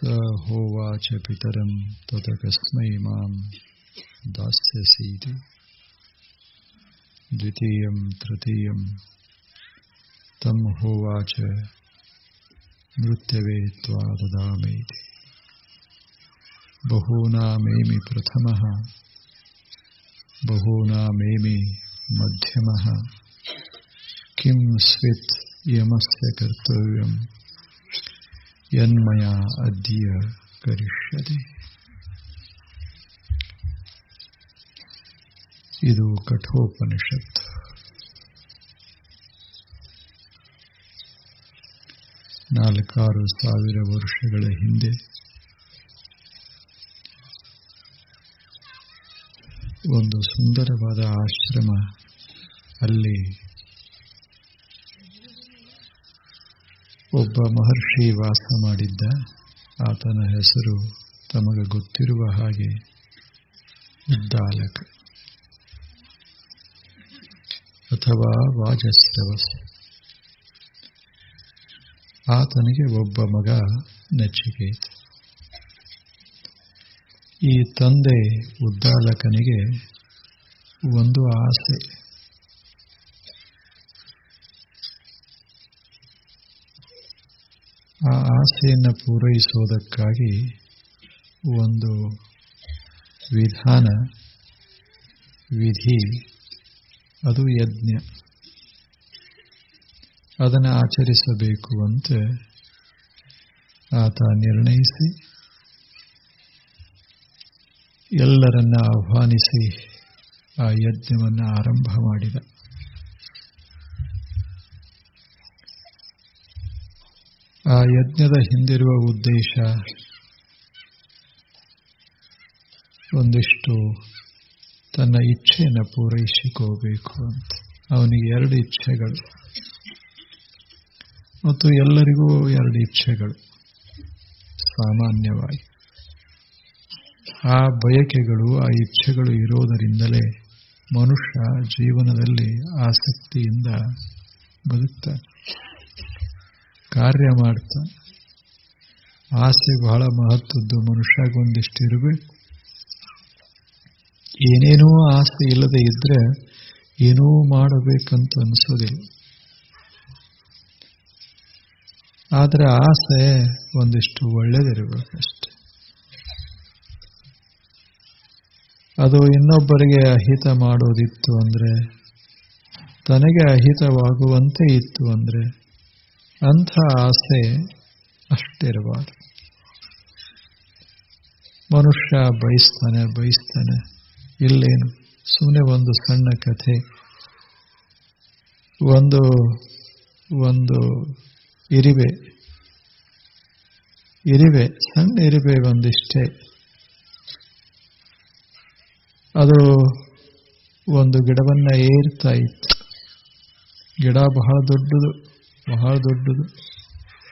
ಸ ಹೋವಾಚ ಪಿತರಂ ತತಕಸ್ಮೈ ಮಾಂ ದಾಸ್ಯಸೀತಿ ದ್ವಿತೀಯಂ ತೃತೀಯಂ ತಂ ಹೋವಾಚ ಮೃತ್ಯವೆ ತ್ವಾ ದದಾಮೀತಿ ಬಹೂನಾಮೇಮಿ ಪ್ರಥಮಃ ಬಹೂನಾಮೇಮಿ ಮಧ್ಯಮಃ ಕಿಂ ಸ್ವಿತ್ ಯಮಸ್ಯ ಕರ್ತವ್ಯಂ ಯನ್ಮಯಾ ಅದ್ಯ ಕರಿಷ್ಯತೆ. ಇದು ಕಠೋಪನಿಷತ್. ನಾಲ್ಕಾರು ಸಾವಿರ ವರ್ಷಗಳ ಹಿಂದೆ ಒಂದು ಸುಂದರವಾದ ಆಶ್ರಮ, ಅಲ್ಲಿ ಒಬ್ಬ ಮಹರ್ಷಿ ವಾಸ ಮಾಡಿದ್ದ. ಆತನ ಹೆಸರು ತಮಗೆ ಗೊತ್ತಿರುವ ಹಾಗೆ ಉದ್ದಾಲಕ ಅಥವಾ ವಾಜಸ್ರವಸ್. ಆತನಿಗೆ ಒಬ್ಬ ಮಗ ನಚಿಕೇತ. ಈ ತಂದೆ ಉದ್ದಾಲಕನಿಗೆ ಒಂದು ಆಸೆ. ಆ ಆಸೆಯನ್ನು ಪೂರೈಸೋದಕ್ಕಾಗಿ ಒಂದು ವಿಧಿ, ಅದು ಯಜ್ಞ. ಅದನ್ನು ಆಚರಿಸಬೇಕು ಅಂತ ಆತ ನಿರ್ಣಯಿಸಿ ಎಲ್ಲರನ್ನ ಆಹ್ವಾನಿಸಿ ಆ ಯಜ್ಞವನ್ನು ಆರಂಭ ಮಾಡಿದ. ಆ ಯಜ್ಞದ ಹಿಂದಿರುವ ಉದ್ದೇಶ ಒಂದಿಷ್ಟು ತನ್ನ ಇಚ್ಛೆಯನ್ನು ಪೂರೈಸಿಕೋಬೇಕು ಅಂತ. ಅವನಿಗೆ 2 ಇಚ್ಛೆಗಳು ಮತ್ತು ಎಲ್ಲರಿಗೂ 2 ಇಚ್ಛೆಗಳು ಸಾಮಾನ್ಯವಾಗಿ. ಆ ಬಯಕೆಗಳು, ಆ ಇಚ್ಛೆಗಳು ಇರೋದರಿಂದಲೇ ಮನುಷ್ಯ ಜೀವನದಲ್ಲಿ ಆಸಕ್ತಿಯಿಂದ ಬದುಕ್ತಾನೆ, ಕಾರ್ಯ ಮಾಡ್ತಾನೆ. ಆಸೆ ಬಹಳ ಮಹತ್ವದ್ದು. ಮನುಷ್ಯಗೊಂದಿಷ್ಟು ಇರಬೇಕು. ಏನೇನೋ ಆಸೆ ಇಲ್ಲದೆ ಇದ್ರೆ ಏನೋ ಮಾಡಬೇಕಂತ ಅನಿಸೋದಿಲ್ಲ. ಆದರೆ ಆಸೆ ಒಂದಿಷ್ಟು ಒಳ್ಳೆಯದಿರಬೇಕಷ್ಟೆ. ಅದು ಇನ್ನೊಬ್ಬರಿಗೆ ಅಹಿತ ಮಾಡೋದಿತ್ತು ಅಂದರೆ, ತನಗೆ ಅಹಿತವಾಗುವಂತೆ ಇತ್ತು ಅಂದರೆ ಅಂಥ ಆಸೆ ಅಷ್ಟಿರಬಾರದು. ಮನುಷ್ಯ ಬಯಸ್ತಾನೆ. ಇಲ್ಲೇನು, ಸುಮ್ಮನೆ ಒಂದು ಸಣ್ಣ ಕಥೆ. ಒಂದು ಇರಿವೆ, ಸಣ್ಣ ಇರಿವೆ ಒಂದಿಷ್ಟೇ. ಅದು ಒಂದು ಗಿಡವನ್ನ ಏರ್ತಾ ಇತ್ತು. ಗಿಡ ಬಹಳ ದೊಡ್ಡದು,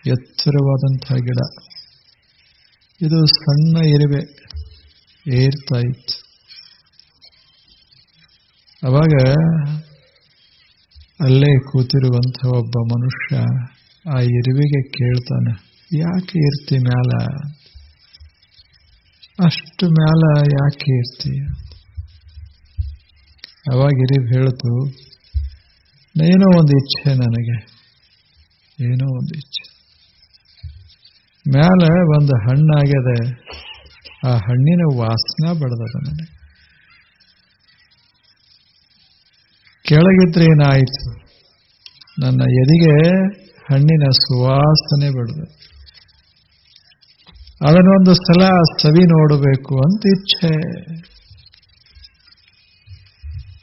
ಎತ್ತರವಾದಂತಹ ಗಿಡ. ಇದು ಸಣ್ಣ ಇರುವೆ ಏರ್ತಾ ಇತ್ತು. ಅವಾಗ ಅಲ್ಲೇ ಕೂತಿರುವಂತಹ ಒಬ್ಬ ಮನುಷ್ಯ ಆ ಇರುವೆಗೆ ಕೇಳ್ತಾನೆ, ಯಾಕೆ ಇರ್ತಿ ಮ್ಯಾಲ? ಅಷ್ಟು ಮ್ಯಾಲ ಯಾಕೆ ಇರ್ತಿ? ಅವಾಗ ಇರಿವೆ ಹೇಳ್ತು, ಏನೋ ಒಂದು ಇಚ್ಛೆ ನನಗೆ, ಏನೋ ಒಂದು ಇಚ್ಛೆ. ಮ್ಯಾಲ ಒಂದು ಹಣ್ಣಾಗ್ಯದ, ಆ ಹಣ್ಣಿನ ವಾಸನೆ ಬಡದದ ನನಗೆ. ಕೆಳಗಿದ್ರೆ ಏನಾಯಿತು, ನನ್ನ ಎದೆಗೆ ಹಣ್ಣಿನ ಸುವಾಸನೆ ಬಡದ. ಅದನ್ನೊಂದು ಸಲ ಸವಿ ನೋಡಬೇಕು ಅಂತ ಇಚ್ಛೆ.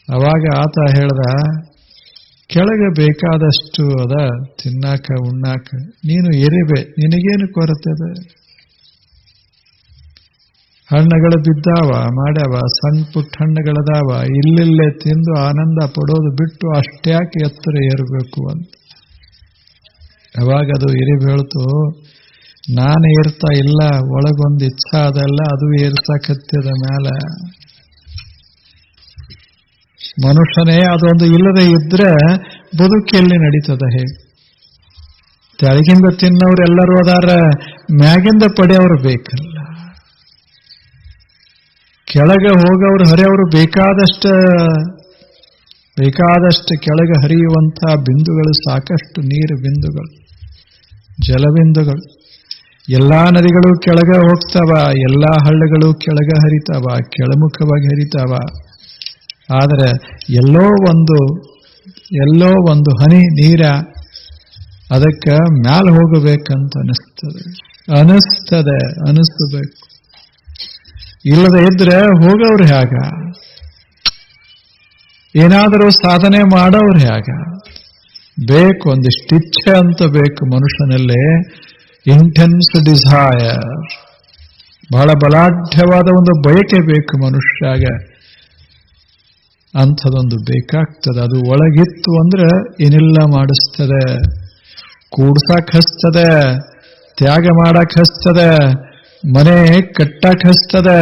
ಅವಾಗ ಆತ ಹೇಳ್ದ, ಕೆಳಗೆ ಬೇಕಾದಷ್ಟು ಅದ ತಿನ್ನಾಕ ಉಣ್ಣಾಕ, ನೀನು ಇರಿವೆ, ನಿನಗೇನು ಕೊರತೆ ಅದ? ಹಣ್ಣುಗಳು ಬಿದ್ದಾವ, ಮಾಡ್ಯಾವ, ಸಣ್ಣ ಪುಟ್ಟ ಹಣ್ಣುಗಳದಾವ, ಇಲ್ಲಿಲ್ಲೇ ತಿಂದು ಆನಂದ ಪಡೋದು ಬಿಟ್ಟು ಅಷ್ಟ್ಯಾಕೆ ಎತ್ತರ ಏರಬೇಕು ಅಂತ. ಅವಾಗ ಅದು ಇರಿವೆ ಹೇಳ್ತು, ನಾನು ಏರ್ತಾ ಇಲ್ಲ, ಒಳಗೊಂದು ಇಚ್ಛಾ ಅದಲ್ಲ, ಅದು ಏರ್ಸಾಕತ್ತದ ಮ್ಯಾಲ. ಮನುಷ್ಯನೇ ಅದೊಂದು ಇಲ್ಲದೆ ಇದ್ರೆ ಬದುಕೆಲ್ಲಿ ನಡೀತದ ಹೇಗೆ? ತೆಳಗಿಂದ ತಿನ್ನೋರು ಎಲ್ಲರೂ ಅದಾರ, ಮ್ಯಾಗಿಂದ ಪಡೆಯವರು ಬೇಕಲ್ಲ. ಕೆಳಗೆ ಹೋಗವ್ರು ಹರಿಯವರು ಬೇಕಾದಷ್ಟು ಕೆಳಗೆ ಹರಿಯುವಂತಹ ಬಿಂದುಗಳು, ಸಾಕಷ್ಟು ನೀರು ಬಿಂದುಗಳು, ಜಲಬಿಂದುಗಳು. ಎಲ್ಲಾ ನದಿಗಳು ಕೆಳಗೆ ಹೋಗ್ತಾವ, ಎಲ್ಲಾ ಹಳ್ಳಗಳು ಕೆಳಗೆ ಹರಿತಾವ, ಕೆಳಮುಖವಾಗಿ ಹರಿತಾವ. ಆದರೆ ಎಲ್ಲೋ ಒಂದು ಹನಿ ನೀರ ಅದಕ್ಕೆ ಮ್ಯಾಲ ಹೋಗಬೇಕಂತ ಅನಿಸ್ಬೇಕು. ಇಲ್ಲದೆ ಇದ್ರೆ ಹೋಗವ್ರು ಹೇಗ? ಏನಾದರೂ ಸಾಧನೆ ಮಾಡೋರು ಹೇಗ? ಬೇಕು, ಒಂದಿಷ್ಟು ಇಚ್ಛೆ ಅಂತ ಬೇಕು ಮನುಷ್ಯನಲ್ಲೇ. ಇಂಟೆನ್ಸ್ ಡಿಸೈರ್, ಬಹಳ ಬಲಾಢ್ಯವಾದ ಒಂದು ಬಯಕೆ ಬೇಕು ಮನುಷ್ಯಾಗ. ಅಂಥದೊಂದು ಬೇಕಾಗ್ತದೆ. ಅದು ಒಳಗಿತ್ತು ಅಂದ್ರೆ ಏನೆಲ್ಲ ಮಾಡಿಸ್ತದೆ. ಕೂಡ್ಸಕ್ ಹಸ್ತದೆ, ತ್ಯಾಗ ಮಾಡಕ್ ಹಸ್ತದೆ, ಮನೆ ಕಟ್ಟಕ್ ಹಸ್ತದೆ,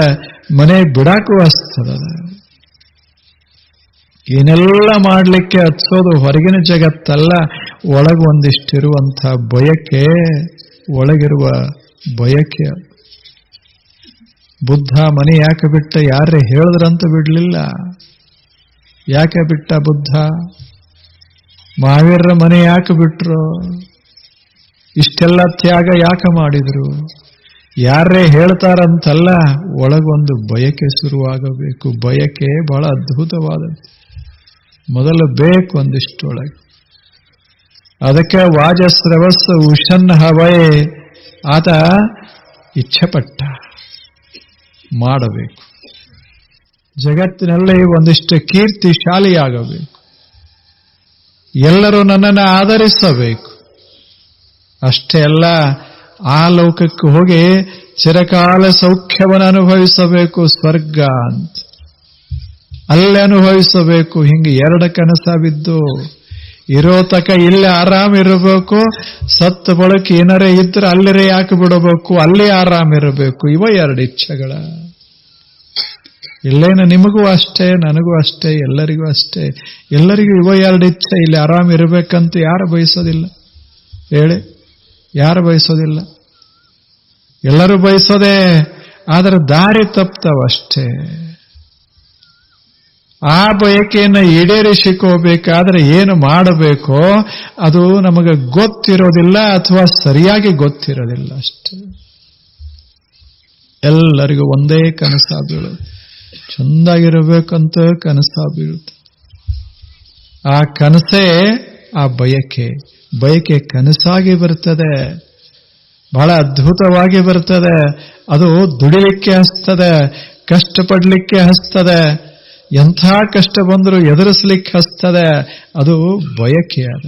ಮನೆ ಬಿಡಾಕು ಹಸ್ತದ. ಏನೆಲ್ಲ ಮಾಡ್ಲಿಕ್ಕೆ ಹಚ್ಚೋದು ಹೊರಗಿನ ಜಗತ್ತಲ್ಲ, ಒಳಗೆ ಒಂದಿಷ್ಟಿರುವಂಥ ಬಯಕೆ, ಒಳಗಿರುವ ಬಯಕೆ. ಬುದ್ಧ ಮನೆ ಯಾಕೆ ಬಿಟ್ಟ? ಯಾರೇ ಹೇಳಿದ್ರಂತ ಬಿಡ್ಲಿಲ್ಲ. ಯಾಕೆ ಬಿಟ್ಟ ಬುದ್ಧ? ಮಹಾವೀರರ ಮನೆ ಯಾಕೆ ಬಿಟ್ರು? ಇಷ್ಟೆಲ್ಲ ತ್ಯಾಗ ಯಾಕೆ ಮಾಡಿದ್ರು? ಯಾರೇ ಹೇಳ್ತಾರಂತಲ್ಲ, ಒಳಗೊಂದು ಬಯಕೆ ಶುರುವಾಗಬೇಕು. ಬಯಕೆ ಬಹಳ ಅದ್ಭುತವಾದದ್ದು. ಮೊದಲು ಬೇಕು ಒಂದಿಷ್ಟೊಳಗೆ. ಅದಕ್ಕೆ ವಾಜಸ್ರವಸ್ ಉಷನ್ ಹವಯೇ, ಆತ ಇಚ್ಛೆಪಟ್ಟ ಮಾಡಬೇಕು. ಜಗತ್ತಿನಲ್ಲಿ ಒಂದಿಷ್ಟು ಕೀರ್ತಿಶಾಲಿಯಾಗಬೇಕು, ಎಲ್ಲರೂ ನನ್ನನ್ನು ಆಧರಿಸಬೇಕು. ಅಷ್ಟೇ ಅಲ್ಲ, ಆ ಲೋಕಕ್ಕೆ ಹೋಗಿ ಚಿರಕಾಲ ಸೌಖ್ಯವನ್ನು ಅನುಭವಿಸಬೇಕು, ಸ್ವರ್ಗ ಅಂತ ಅಲ್ಲೇ ಅನುಭವಿಸಬೇಕು. ಹಿಂಗೆ ಎರಡು ಕನಸ ಬಿದ್ದು ಇರೋ ತಕ ಇಲ್ಲಿ ಆರಾಮಿರಬೇಕು, ಸತ್ತ ಬಳಕೆ ಏನಾರೇ ಇದ್ರೆ ಅಲ್ಲರೇ ಯಾಕೆ ಬಿಡಬೇಕು, ಅಲ್ಲೇ ಆರಾಮಿರಬೇಕು. ಇವ ಎರಡು ಇಚ್ಛೆಗಳ. ಇಲ್ಲೇನು ನಿಮಗೂ ಅಷ್ಟೇ, ನನಗೂ ಅಷ್ಟೇ, ಎಲ್ಲರಿಗೂ ಅಷ್ಟೇ. ಎಲ್ಲರಿಗೂ ಇವ ಎರಡು ಇಚ್ಛೆ. ಇಲ್ಲಿ ಆರಾಮಿರ್ಬೇಕಂತ ಯಾರು ಬಯಸೋದಿಲ್ಲ ಹೇಳಿ? ಯಾರು ಬಯಸೋದಿಲ್ಲ? ಎಲ್ಲರೂ ಬಯಸೋದೇ. ಆದರೆ ದಾರಿ ತಪ್ತಾವಷ್ಟೇ. ಆ ಬಯಕೆಯನ್ನು ಈಡೇರಿಸಿಕೋಬೇಕಾದ್ರೆ ಏನು ಮಾಡಬೇಕೋ ಅದು ನಮಗೆ ಗೊತ್ತಿರೋದಿಲ್ಲ, ಅಥವಾ ಸರಿಯಾಗಿ ಗೊತ್ತಿರೋದಿಲ್ಲ ಅಷ್ಟೇ. ಎಲ್ಲರಿಗೂ ಒಂದೇ ಕನಸ ಬೀಳುತ್ತೆ, ಚಂದಾಗಿರಬೇಕಂತ ಕನಸ ಬೀಳುತ್ತೆ. ಆ ಕನಸೇ ಆ ಬಯಕೆ ಕನಸಾಗಿ ಬರ್ತದೆ, ಬಹಳ ಅದ್ಭುತವಾಗಿ ಬರ್ತದೆ. ಅದು ದುಡಿಲಿಕ್ಕೆ ಹಸ್ತದೆ, ಕಷ್ಟಪಡ್ಲಿಕ್ಕೆ ಹಸ್ತದೆ, ಎಂಥ ಕಷ್ಟ ಬಂದರೂ ಎದುರಿಸ್ಲಿಕ್ಕೆ ಹಸ್ತದೆ. ಅದು ಬಯಕೆ. ಅದ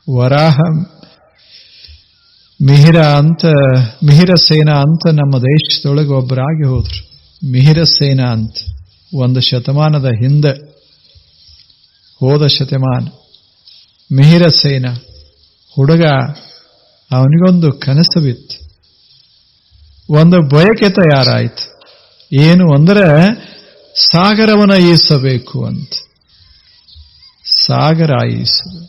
ವರಾಹ ಮಿಹಿರ ಸೇನಾ ಅಂತ ನಮ್ಮ ದೇಶದೊಳಗೆ ಒಬ್ಬರಾಗಿ ಹೋದ್ರು. ಮಿಹಿರ ಸೇನಾ ಅಂತ ಒಂದು ಶತಮಾನದ ಹಿಂದೆ, ಹೋದ ಶತಮಾನ. ಮಿಹಿರ ಸೇನಾ ಹುಡುಗ, ಅವನಿಗೊಂದು ಕನಸು ಬಿತ್ತು, ಒಂದು ಬಯಕೆ ತಯಾರಾಯಿತು. ಏನು ಅಂದರೆ ಸಾಗರವನ್ನು ಈಸಬೇಕು ಅಂತ. ಸಾಗರ ಈಸಬೇಕು.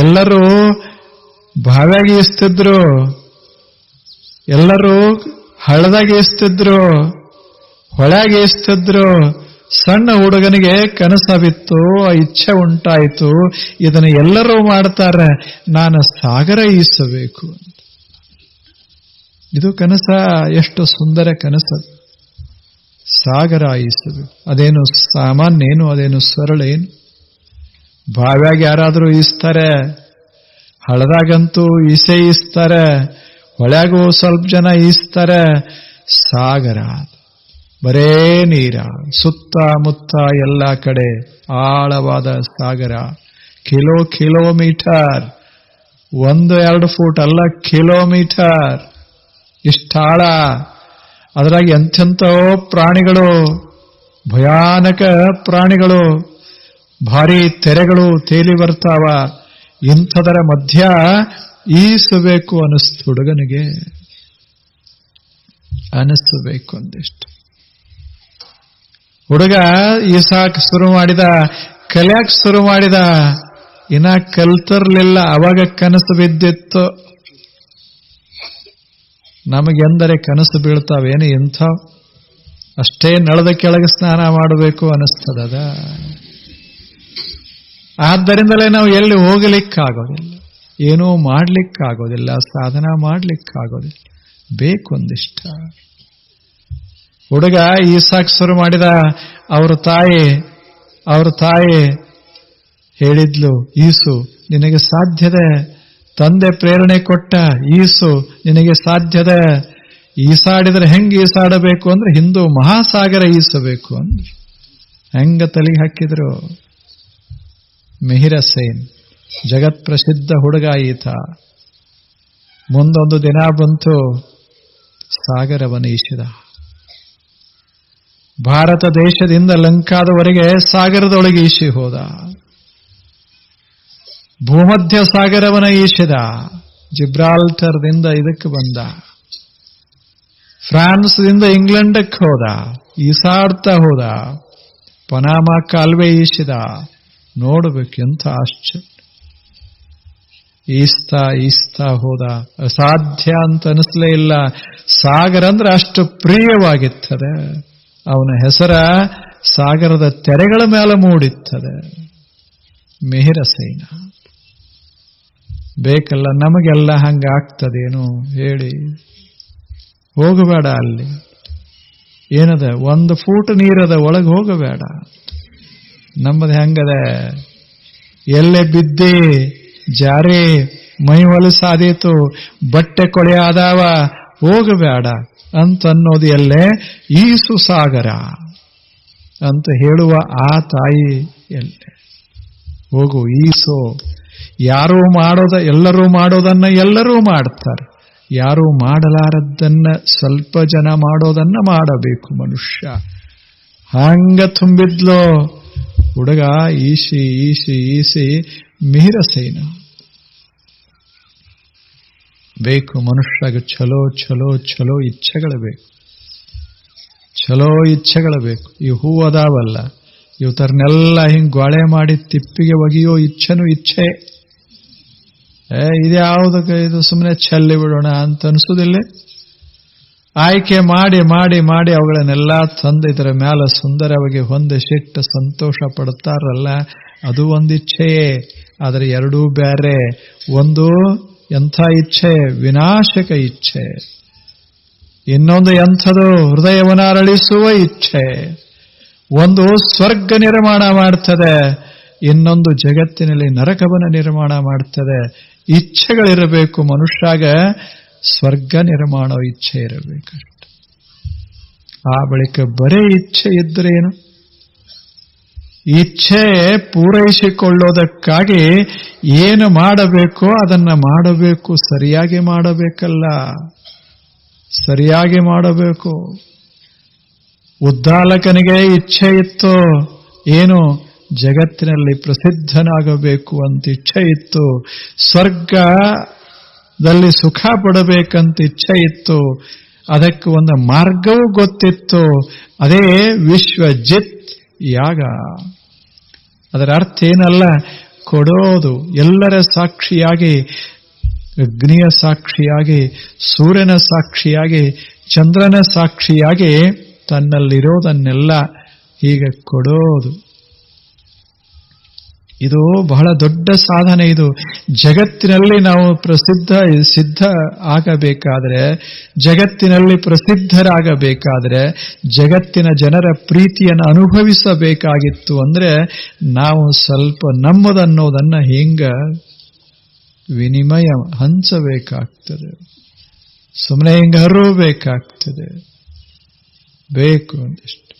ಎಲ್ಲರೂ ಬಾವ್ಯಾಗಿ ಈಸ್ತಿದ್ರು, ಎಲ್ಲರೂ ಹಳ್ಳದಾಗಿ ಈಸ್ತಿದ್ರು, ಹೊಳೆಯಾಗಿ ಈಸ್ತಿದ್ರು. ಸಣ್ಣ ಹುಡುಗನಿಗೆ ಕನಸ ಬಿತ್ತು, ಇಚ್ಛೆ ಉಂಟಾಯಿತು, ಇದನ್ನು ಎಲ್ಲರೂ ಮಾಡ್ತಾರೆ, ನಾನು ಸಾಗರ ಈಸಬೇಕು ಅಂತ. ಇದು ಕನಸ. ಎಷ್ಟು ಸುಂದರ ಕನಸು! ಸಾಗರ ಈಸಬೇಕು. ಅದೇನು ಸಾಮಾನ್ಯ ಏನು, ಅದೇನು ಸರಳ ಏನು? ಬಾವ್ಯಾಗ ಯಾರಾದರೂ ಈಸ್ತಾರೆ, ಹಳದಾಗಂತೂ ಈಸ್ತಾರೆ, ಹೊಳೆಯಾಗೂ ಸ್ವಲ್ಪ ಜನ ಈಸ್ತಾರೆ. ಸಾಗರ ಬರೇ ನೀರ, ಸುತ್ತಮುತ್ತ ಎಲ್ಲ ಕಡೆ ಆಳವಾದ ಸಾಗರ. ಕಿಲೋಮೀಟರ್, 1-2 ಫೂಟ್ ಅಲ್ಲ, ಕಿಲೋಮೀಟರ್ ಇಷ್ಟಾಳ. ಅದರಾಗ ಎಂಥೆಂಥೋ ಪ್ರಾಣಿಗಳು, ಭಯಾನಕ ಪ್ರಾಣಿಗಳು, ಭಾರಿ ತೆರೆಗಳು ತೇಲಿ ಬರ್ತಾವ. ಇಂಥದರ ಮಧ್ಯ ಈಸಬೇಕು ಅನಿಸ್ತು ಹುಡುಗನಿಗೆ, ಅನಿಸಬೇಕು ಒಂದಿಷ್ಟು. ಹುಡುಗ ಈಸಾಕ್ ಶುರು ಮಾಡಿದ. ಕಲಿಯಾಕ್ ಶುರು ಮಾಡಿದ, ಇನ್ನ ಕಲ್ತಿರ್ಲಿಲ್ಲ, ಅವಾಗ ಕನಸು ಬಿದ್ದಿತ್ತು. ನಮಗೆಂದರೆ ಕನಸು ಬೀಳ್ತಾವೇನು ಇಂಥ, ಅಷ್ಟೇ ನಳದ ಕೆಳಗೆ ಸ್ನಾನ ಮಾಡಬೇಕು ಅನಿಸ್ತದ. ಆದ್ದರಿಂದಲೇ ನಾವು ಎಲ್ಲಿ ಹೋಗಲಿಕ್ಕಾಗೋದಿಲ್ಲ, ಏನೂ ಮಾಡ್ಲಿಕ್ಕಾಗೋದಿಲ್ಲ, ಸಾಧನ ಮಾಡ್ಲಿಕ್ಕಾಗೋದಿಲ್ಲ. ಬೇಕೊಂದಿಷ್ಟ. ಹುಡುಗ ಈಸಾಕ್ ಶುರು ಮಾಡಿದ, ಅವ್ರ ತಾಯಿ ಹೇಳಿದ್ಲು, ಈಸು ನಿನಗೆ ಸಾಧ್ಯದೆ, ತಂದೆ ಪ್ರೇರಣೆ ಕೊಟ್ಟ, ಈಸು ನಿನಗೆ ಸಾಧ್ಯದೆ, ಈಸಾಡಿದ್ರೆ ಹೆಂಗೆ ಈಸಾಡಬೇಕು ಅಂದ್ರೆ ಹಿಂದೂ ಮಹಾಸಾಗರ ಈಸಬೇಕು ಅಂದ್ರೆ. ಹೆಂಗ ತಲೆಗೆ ಹಾಕಿದ್ರು. ಮಿಹಿರ ಸೇನ್ ಜಗತ್ ಪ್ರಸಿದ್ಧ ಹುಡುಗ ಈತ. ಮುಂದೊಂದು ದಿನ ಬಂತು, ಸಾಗರವನ್ನು ಈಸಿದ. ಭಾರತ ದೇಶದಿಂದ ಲಂಕಾದವರೆಗೆ ಸಾಗರದೊಳಗೆ ಈಸಿ ಹೋದ. ಭೂಮಧ್ಯ ಸಾಗರವನ್ನ ಈಸಿದ. ಜಿಬ್ರಾಲ್ಟರ್ದಿಂದ ಇದಕ್ಕೆ ಬಂದ. ಫ್ರಾನ್ಸ್ದಿಂದ ಇಂಗ್ಲೆಂಡಕ್ಕೆ ಹೋದ, ಈಸಾಡ್ತಾ ಹೋದ. ಪನಾಮಾ ಕಾಲುವೆ ಈಸಿದ. ನೋಡಬೇಕು ಎಂಥ ಆಶ್ಚರ್ಯ. ಈಸ್ತಾ ಹೋದ. ಅಸಾಧ್ಯ ಅಂತ ಅನಿಸ್ಲೇ ಇಲ್ಲ. ಸಾಗರ ಅಂದ್ರೆ ಅಷ್ಟು ಪ್ರಿಯವಾಗಿರ್ತದೆ. ಅವನ ಹೆಸರ ಸಾಗರದ ತೆರೆಗಳ ಮೇಲೆ ಮೂಡಿರ್ತದೆ. ಮಿಹಿರ ಸೇನ. ಬೇಕಲ್ಲ ನಮಗೆಲ್ಲ ಹಂಗ ಆಗ್ತದೇನು ಹೇಳಿ? ಹೋಗಬೇಡ ಅಲ್ಲಿ. ಏನದ, 1 ಫೂಟ್ ನೀರದ ಒಳಗೆ ಹೋಗಬೇಡ. ನಮ್ಮದು ಹೆಂಗದ, ಎಲ್ಲೇ ಬಿದ್ದಿ ಜಾರಿ ಮೈ ಹೊಲಸಾದೀತು, ಬಟ್ಟೆ ಕೊಳೆ ಆದಾವ, ಹೋಗಬೇಡ ಅಂತನ್ನೋದು ಎಲ್ಲೇ? ಈಸು ಸಾಗರ ಅಂತ ಹೇಳುವ ಆ ತಾಯಿ ಎಲ್ಲೇ? ಹೋಗು ಈಸೋ. ಯಾರೂ ಎಲ್ಲರೂ ಮಾಡೋದನ್ನ ಎಲ್ಲರೂ ಮಾಡ್ತಾರೆ. ಯಾರೂ ಮಾಡಲಾರದ್ದನ್ನ ಸ್ವಲ್ಪ ಜನ ಮಾಡೋದನ್ನ ಮಾಡಬೇಕು ಮನುಷ್ಯ. ಹಂಗ ತುಂಬಿದ್ಲೋ ಹುಡುಗ. ಈಸಿ ಮಿಹಿರ ಸೇನ ಬೇಕು ಮನುಷ್ಯಗೆ. ಚಲೋ ಇಚ್ಛೆಗಳು ಬೇಕು. ಇಚ್ಛೆಗಳು ಬೇಕು. ಈ ಹೂ ಅದಾವಲ್ಲ, ಇವತ್ತರ್ನೆಲ್ಲ ಹಿಂಗ್ ಗೋಳೆ ಮಾಡಿ ತಿಪ್ಪಿಗೆ ಒಗೆಯೋ ಇಚ್ಛೆನೂ ಇಚ್ಛೆ. ಇದ್ಯಾವುದಕ್ಕೆ ಇದು, ಸುಮ್ಮನೆ ಚೆಲ್ಲಿ ಬಿಡೋಣ ಅಂತ ಅನಿಸೋದಿಲ್ಲ. ಆಯ್ಕೆ ಮಾಡಿ ಅವುಗಳನ್ನೆಲ್ಲ ತಂದು ಇದರ ಮೇಲೆ ಸುಂದರವಾಗಿ ಹೊಂದಿಸಿಟ್ಟು ಸಂತೋಷ ಪಡ್ತಾರಲ್ಲ, ಅದು ಒಂದು ಇಚ್ಛೆಯೇ. ಆದರೆ ಎರಡೂ ಬೇರೆ. ಒಂದು ಎಂಥ ಇಚ್ಛೆ? ವಿನಾಶಕ ಇಚ್ಛೆ. ಇನ್ನೊಂದು ಎಂಥದು? ಹೃದಯವನ್ನು ಅರಳಿಸುವ ಇಚ್ಛೆ. ಒಂದು ಸ್ವರ್ಗ ನಿರ್ಮಾಣ ಮಾಡ್ತದೆ, ಇನ್ನೊಂದು ಜಗತ್ತಿನಲ್ಲಿ ನರಕವನ್ನು ನಿರ್ಮಾಣ ಮಾಡ್ತದೆ. ಇಚ್ಛೆಗಳಿರಬೇಕು ಮನುಷ್ಯಾಗ. ಸ್ವರ್ಗ ನಿರ್ಮಾಣ ಇಚ್ಛೆ ಇರಬೇಕಷ್ಟೆ. ಆ ಬಳಿಕ ಬರೇ ಇಚ್ಛೆ ಇದ್ರೇನು? ಇಚ್ಛೆ ಪೂರೈಸಿಕೊಳ್ಳೋದಕ್ಕಾಗಿ ಏನು ಮಾಡಬೇಕೋ ಅದನ್ನ ಮಾಡಬೇಕು. ಸರಿಯಾಗಿ ಮಾಡಬೇಕಲ್ಲ, ಸರಿಯಾಗಿ ಮಾಡಬೇಕು. ಉದ್ದಾಲಕನಿಗೆ ಇಚ್ಛೆ ಇತ್ತು, ಏನು? ಜಗತ್ತಿನಲ್ಲಿ ಪ್ರಸಿದ್ಧನಾಗಬೇಕು ಅಂತ ಇಚ್ಛೆ ಇತ್ತು. ಸ್ವರ್ಗದಲ್ಲಿ ಸುಖ ಪಡಬೇಕಂತ ಇಚ್ಛೆ ಇತ್ತು. ಅದಕ್ಕೆ ಒಂದು ಮಾರ್ಗವೂ ಗೊತ್ತಿತ್ತು. ಅದೇ ವಿಶ್ವಜಿತ್ ಯಾಗ. ಅದರ ಅರ್ಥ ಏನಲ್ಲ, ಕೊಡೋದು. ಎಲ್ಲರ ಸಾಕ್ಷಿಯಾಗಿ, ಅಗ್ನಿಯ ಸಾಕ್ಷಿಯಾಗಿ, ಸೂರ್ಯನ ಸಾಕ್ಷಿಯಾಗಿ, ಚಂದ್ರನ ಸಾಕ್ಷಿಯಾಗಿ ತನ್ನಲ್ಲಿರೋದನ್ನೆಲ್ಲ ಹೀಗೆ ಕೊಡೋದು. ಇದು ಬಹಳ ದೊಡ್ಡ ಸಾಧನೆ. ಇದು ಜಗತ್ತಿನಲ್ಲಿ ನಾವು ಸಿದ್ಧ ಆಗಬೇಕಾದ್ರೆ, ಜಗತ್ತಿನಲ್ಲಿ ಪ್ರಸಿದ್ಧರಾಗಬೇಕಾದ್ರೆ, ಜಗತ್ತಿನ ಜನರ ಪ್ರೀತಿಯನ್ನು ಅನುಭವಿಸಬೇಕಾಗಿತ್ತು ಅಂದ್ರೆ ನಾವು ಸ್ವಲ್ಪ ನಮ್ಮದನ್ನೋದನ್ನ ಹಿಂಗ ವಿನಿಮಯ ಹಂಚಬೇಕಾಗ್ತದೆ. ಸುಮ್ಮನೆ ಹಿಂಗ ಹರಬೇಕಾಗ್ತದೆ. ಬೇಕು ಒಂದಿಷ್ಟು.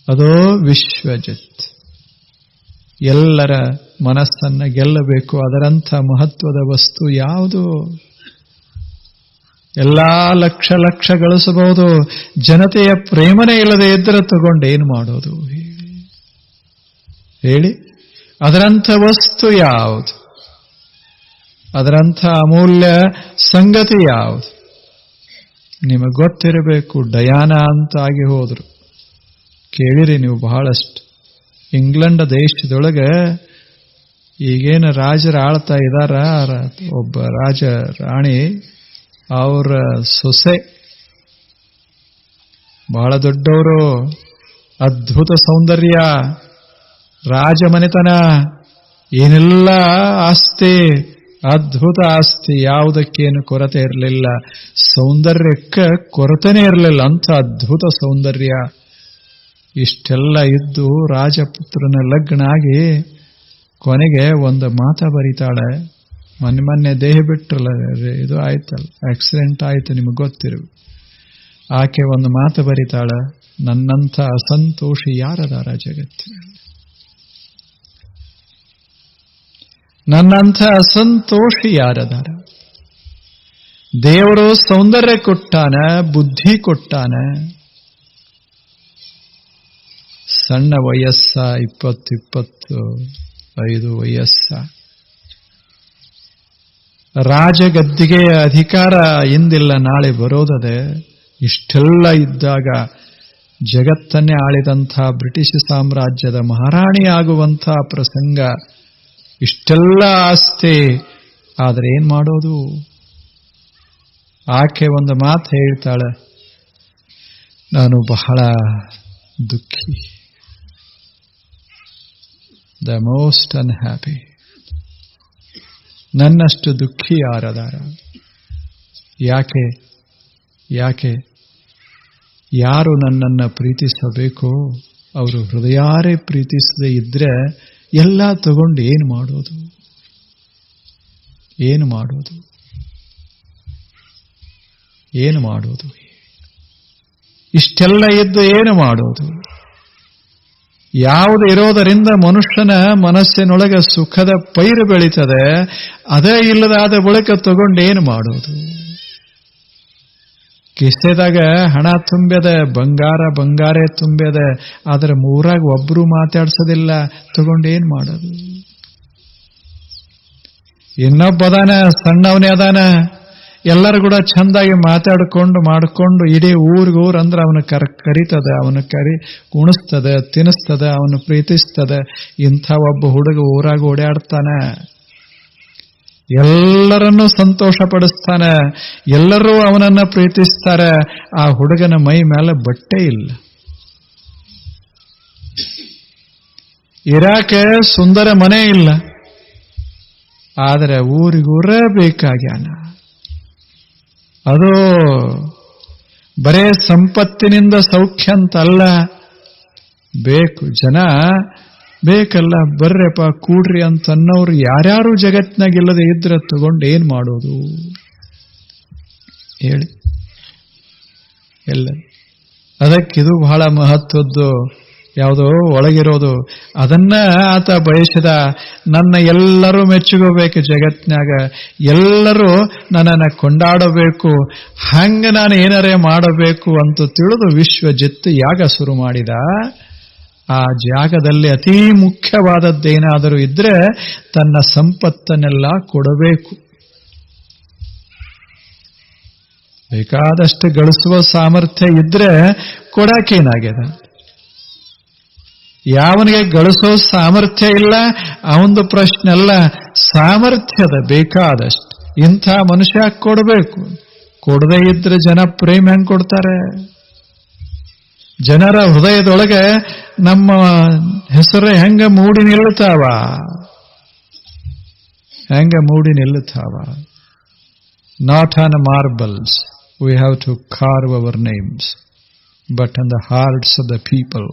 ಅದೋ ವಿಶ್ವಜಿತ್. ಎಲ್ಲರ ಮನಸ್ಸನ್ನ ಗೆಲ್ಲಬೇಕು. ಅದರಂಥ ಮಹತ್ವದ ವಸ್ತು ಯಾವುದು? ಎಲ್ಲಾ ಲಕ್ಷ ಗಳಿಸಬಹುದು. ಜನತೆಯ ಪ್ರೇಮನೇ ಇಲ್ಲದೆ ಇದ್ದರೆ ತಗೊಂಡೇನು ಮಾಡೋದು ಹೇಳಿ? ಅದರಂಥ ವಸ್ತು ಯಾವುದು? ಅದರಂಥ ಅಮೂಲ್ಯ ಸಂಗತಿ ಯಾವುದು? ನಿಮಗೆ ಗೊತ್ತಿರಬೇಕು. ಡಯಾನ ಅಂತ ಆಗಿ ಹೋದ್ರು, ಕೇಳಿರಿ ನೀವು ಬಹಳಷ್ಟು. ಇಂಗ್ಲೆಂಡ್ ದೇಶದೊಳಗೆ ಈಗೇನು ರಾಜರು ಆಳ್ತಾ ಇದ್ದಾರ, ಒಬ್ಬ ರಾಜ ರಾಣಿ ಅವರ ಸೊಸೆ ಬಹಳ ದೊಡ್ಡವರು, ಅದ್ಭುತ ಸೌಂದರ್ಯ, ರಾಜಮನೆತನ, ಏನೆಲ್ಲ ಆಸ್ತಿ, ಅದ್ಭುತ ಆಸ್ತಿ, ಯಾವುದಕ್ಕೇನು ಕೊರತೆ ಇರಲಿಲ್ಲ, ಸೌಂದರ್ಯಕ್ಕೆ ಕೊರತೆನೇ ಇರಲಿಲ್ಲ, ಅಂತ ಅದ್ಭುತ ಸೌಂದರ್ಯ. ಇಷ್ಟೆಲ್ಲ ಇದ್ದು ರಾಜಪುತ್ರನ ಲಗ್ನ ಆಗಿ ಕೊನೆಗೆ ಒಂದು ಮಾತ ಬರೀತಾಳೆ. ಮೊನ್ನೆ ದೇಹ ಬಿಟ್ರಲ್ಲ, ಇದು ಆಯ್ತಲ್ಲ, ಆಕ್ಸಿಡೆಂಟ್ ಆಯ್ತು, ನಿಮಗೆ ಗೊತ್ತಿರು. ಆಕೆ ಒಂದು ಮಾತು ಬರೀತಾಳ, ನನ್ನಂಥ ಅಸಂತೋಷಿ ಯಾರದಾರ ಜಗತ್ತಿನಲ್ಲಿ, ನನ್ನಂಥ ಅಸಂತೋಷಿ ಯಾರದಾರ. ದೇವರು ಸೌಂದರ್ಯ ಕೊಟ್ಟಾನ, ಬುದ್ಧಿ ಕೊಟ್ಟಾನ. ಸಣ್ಣ ವಯಸ್ಸ, 20-25 ವಯಸ್ಸ. ರಾಜಗದ್ದಿಗೆ ಅಧಿಕಾರ ಇಂದಿಲ್ಲ ನಾಳೆ ಬರೋದದೆ. ಇಷ್ಟೆಲ್ಲ ಇದ್ದಾಗ ಜಗತ್ತನ್ನೇ ಆಳಿದಂಥ ಬ್ರಿಟಿಷ್ ಸಾಮ್ರಾಜ್ಯದ ಮಹಾರಾಣಿ ಆಗುವಂಥ ಪ್ರಸಂಗ, ಇಷ್ಟೆಲ್ಲ ಆಸ್ತಿ, ಆದರೆ ಏನ್ ಮಾಡೋದು? ಆಕೆ ಒಂದು ಮಾತು ಹೇಳ್ತಾಳೆ, ನಾನು ಬಹಳ ದುಃಖಿ, ದ ಮೋಸ್ಟ್ ಅನ್ಹ್ಯಾಪಿ. ನನ್ನಷ್ಟು ದುಃಖಿ ಯಾರದಾರ? ಯಾಕೆ ಯಾಕೆ ಯಾರು ನನ್ನನ್ನು ಪ್ರೀತಿಸಬೇಕೋ ಅವರು ಹೃದಯಾರೇ ಪ್ರೀತಿಸದೇ ಇದ್ರೆ ಎಲ್ಲ ತಗೊಂಡು ಏನು ಮಾಡೋದು? ಏನು ಮಾಡೋದು? ಏನು ಮಾಡೋದು? ಇಷ್ಟೆಲ್ಲ ಇದ್ದು ಏನು ಮಾಡೋದು? ಯಾವುದು ಇರೋದರಿಂದ ಮನುಷ್ಯನ ಮನಸ್ಸಿನೊಳಗೆ ಸುಖದ ಪೈರು ಬೆಳೀತದೆ, ಅದೇ ಇಲ್ಲದಾದ ಬಳಿಕ ತಗೊಂಡು ಏನು ಮಾಡೋದು? ಕಿಸೆದಾಗ ಹಣ ತುಂಬ್ಯದ, ಬಂಗಾರೇ ತುಂಬ್ಯದ, ಆದ್ರೆ ಮೂರಾಗ ಒಬ್ರು ಮಾತಾಡ್ಸೋದಿಲ್ಲ, ತಗೊಂಡೇನ್ ಮಾಡೋದು? ಇನ್ನೊಬ್ಬ ಅದಾನ, ಸಣ್ಣವನೇ ಅದಾನ, ಎಲ್ಲರೂ ಕೂಡ ಚಂದಾಗಿ ಮಾಡಿಕೊಂಡು ಇಡೀ ಊರಿಗೂರು ಅಂದ್ರೆ ಅವನು ಕರಿತದ, ಅವನು ಕುಣಿಸ್ತದ, ತಿನ್ನಿಸ್ತದ, ಅವನು ಪ್ರೀತಿಸ್ತದ. ಇಂಥ ಒಬ್ಬ ಹುಡುಗ ಊರಾಗ ಓಡಾಡ್ತಾನ, ಎಲ್ಲರನ್ನೂ ಸಂತೋಷ ಪಡಿಸ್ತಾನೆ, ಎಲ್ಲರೂ ಅವನನ್ನ ಪ್ರೀತಿಸ್ತಾರೆ. ಆ ಹುಡುಗನ ಮೈ ಮೇಲೆ ಬಟ್ಟೆ ಇಲ್ಲ, ಇರಾಕೆ ಸುಂದರ ಮನೆ ಇಲ್ಲ, ಆದರೆ ಊರಿಗೂರೇ ಬೇಕಾಗ್ಯಾನ. ಅದು ಬರೇ ಸಂಪತ್ತಿನಿಂದ ಸೌಖ್ಯ ಅಂತಲ್ಲ, ಬೇಕು ಜನ ಬೇಕಲ್ಲ, ಬರ್ರಪ್ಪ ಕೂಡ್ರಿ ಅಂತನ್ನೋರು ಯಾರ್ಯಾರು ಜಗತ್ನಾಗಿಲ್ಲದೆ ಇದ್ರೆ ತಗೊಂಡು ಏನ್ ಮಾಡೋದು ಹೇಳಿ? ಎಲ್ಲ ಅದಕ್ಕಿದು ಬಹಳ ಮಹತ್ವದ್ದು. ಯಾವುದೋ ಒಳಗಿರೋದು, ಅದನ್ನ ಆತ ಬಯಸಿದ. ನನ್ನ ಎಲ್ಲರೂ ಮೆಚ್ಚುಗೋಬೇಕು ಜಗತ್ನಾಗ, ಎಲ್ಲರೂ ನನ್ನನ್ನು ಕೊಂಡಾಡಬೇಕು, ಹಂಗ ನಾನು ಏನಾರೇ ಮಾಡಬೇಕು ಅಂತ ತಿಳಿದು ವಿಶ್ವಜಿತ್ತು ಯಾಗ ಶುರು ಮಾಡಿದ. ಆ ಜಾಗದಲ್ಲಿ ಅತೀ ಮುಖ್ಯವಾದದ್ದೇನಾದರೂ ಇದ್ರೆ ತನ್ನ ಸಂಪತ್ತನ್ನೆಲ್ಲ ಕೊಡಬೇಕು. ಬೇಕಾದಷ್ಟು ಗಳಿಸುವ ಸಾಮರ್ಥ್ಯ ಇದ್ರೆ ಕೊಡಾಕೇನಾಗ್ಯದ. ಯಾವನಿಗೆ ಗಳಿಸೋ ಸಾಮರ್ಥ್ಯ ಇಲ್ಲ ಅವನದು ಪ್ರಶ್ನೆ ಅಲ್ಲ, ಸಾಮರ್ಥ್ಯದ ಬೇಕಾದಷ್ಟು. ಇಂಥ ಮನುಷ್ಯ ಕೊಡಬೇಕು. ಕೊಡದೇ ಇದ್ರೆ ಜನ ಪ್ರೇಮ ಹೆಂಗ್ ಕೊಡ್ತಾರೆ? ಜನರ ಹೃದಯದೊಳಗೆ ನಮ್ಮ ಹೆಸರು ಹೆಂಗ ಮೂಡಿ ನಿಲ್ಲುತ್ತಾವ? ಹೆಂಗ ಮೂಡಿ ನಿಲ್ಲುತ್ತಾವ? Not on marbles we have to carve our names, but on the hearts of the people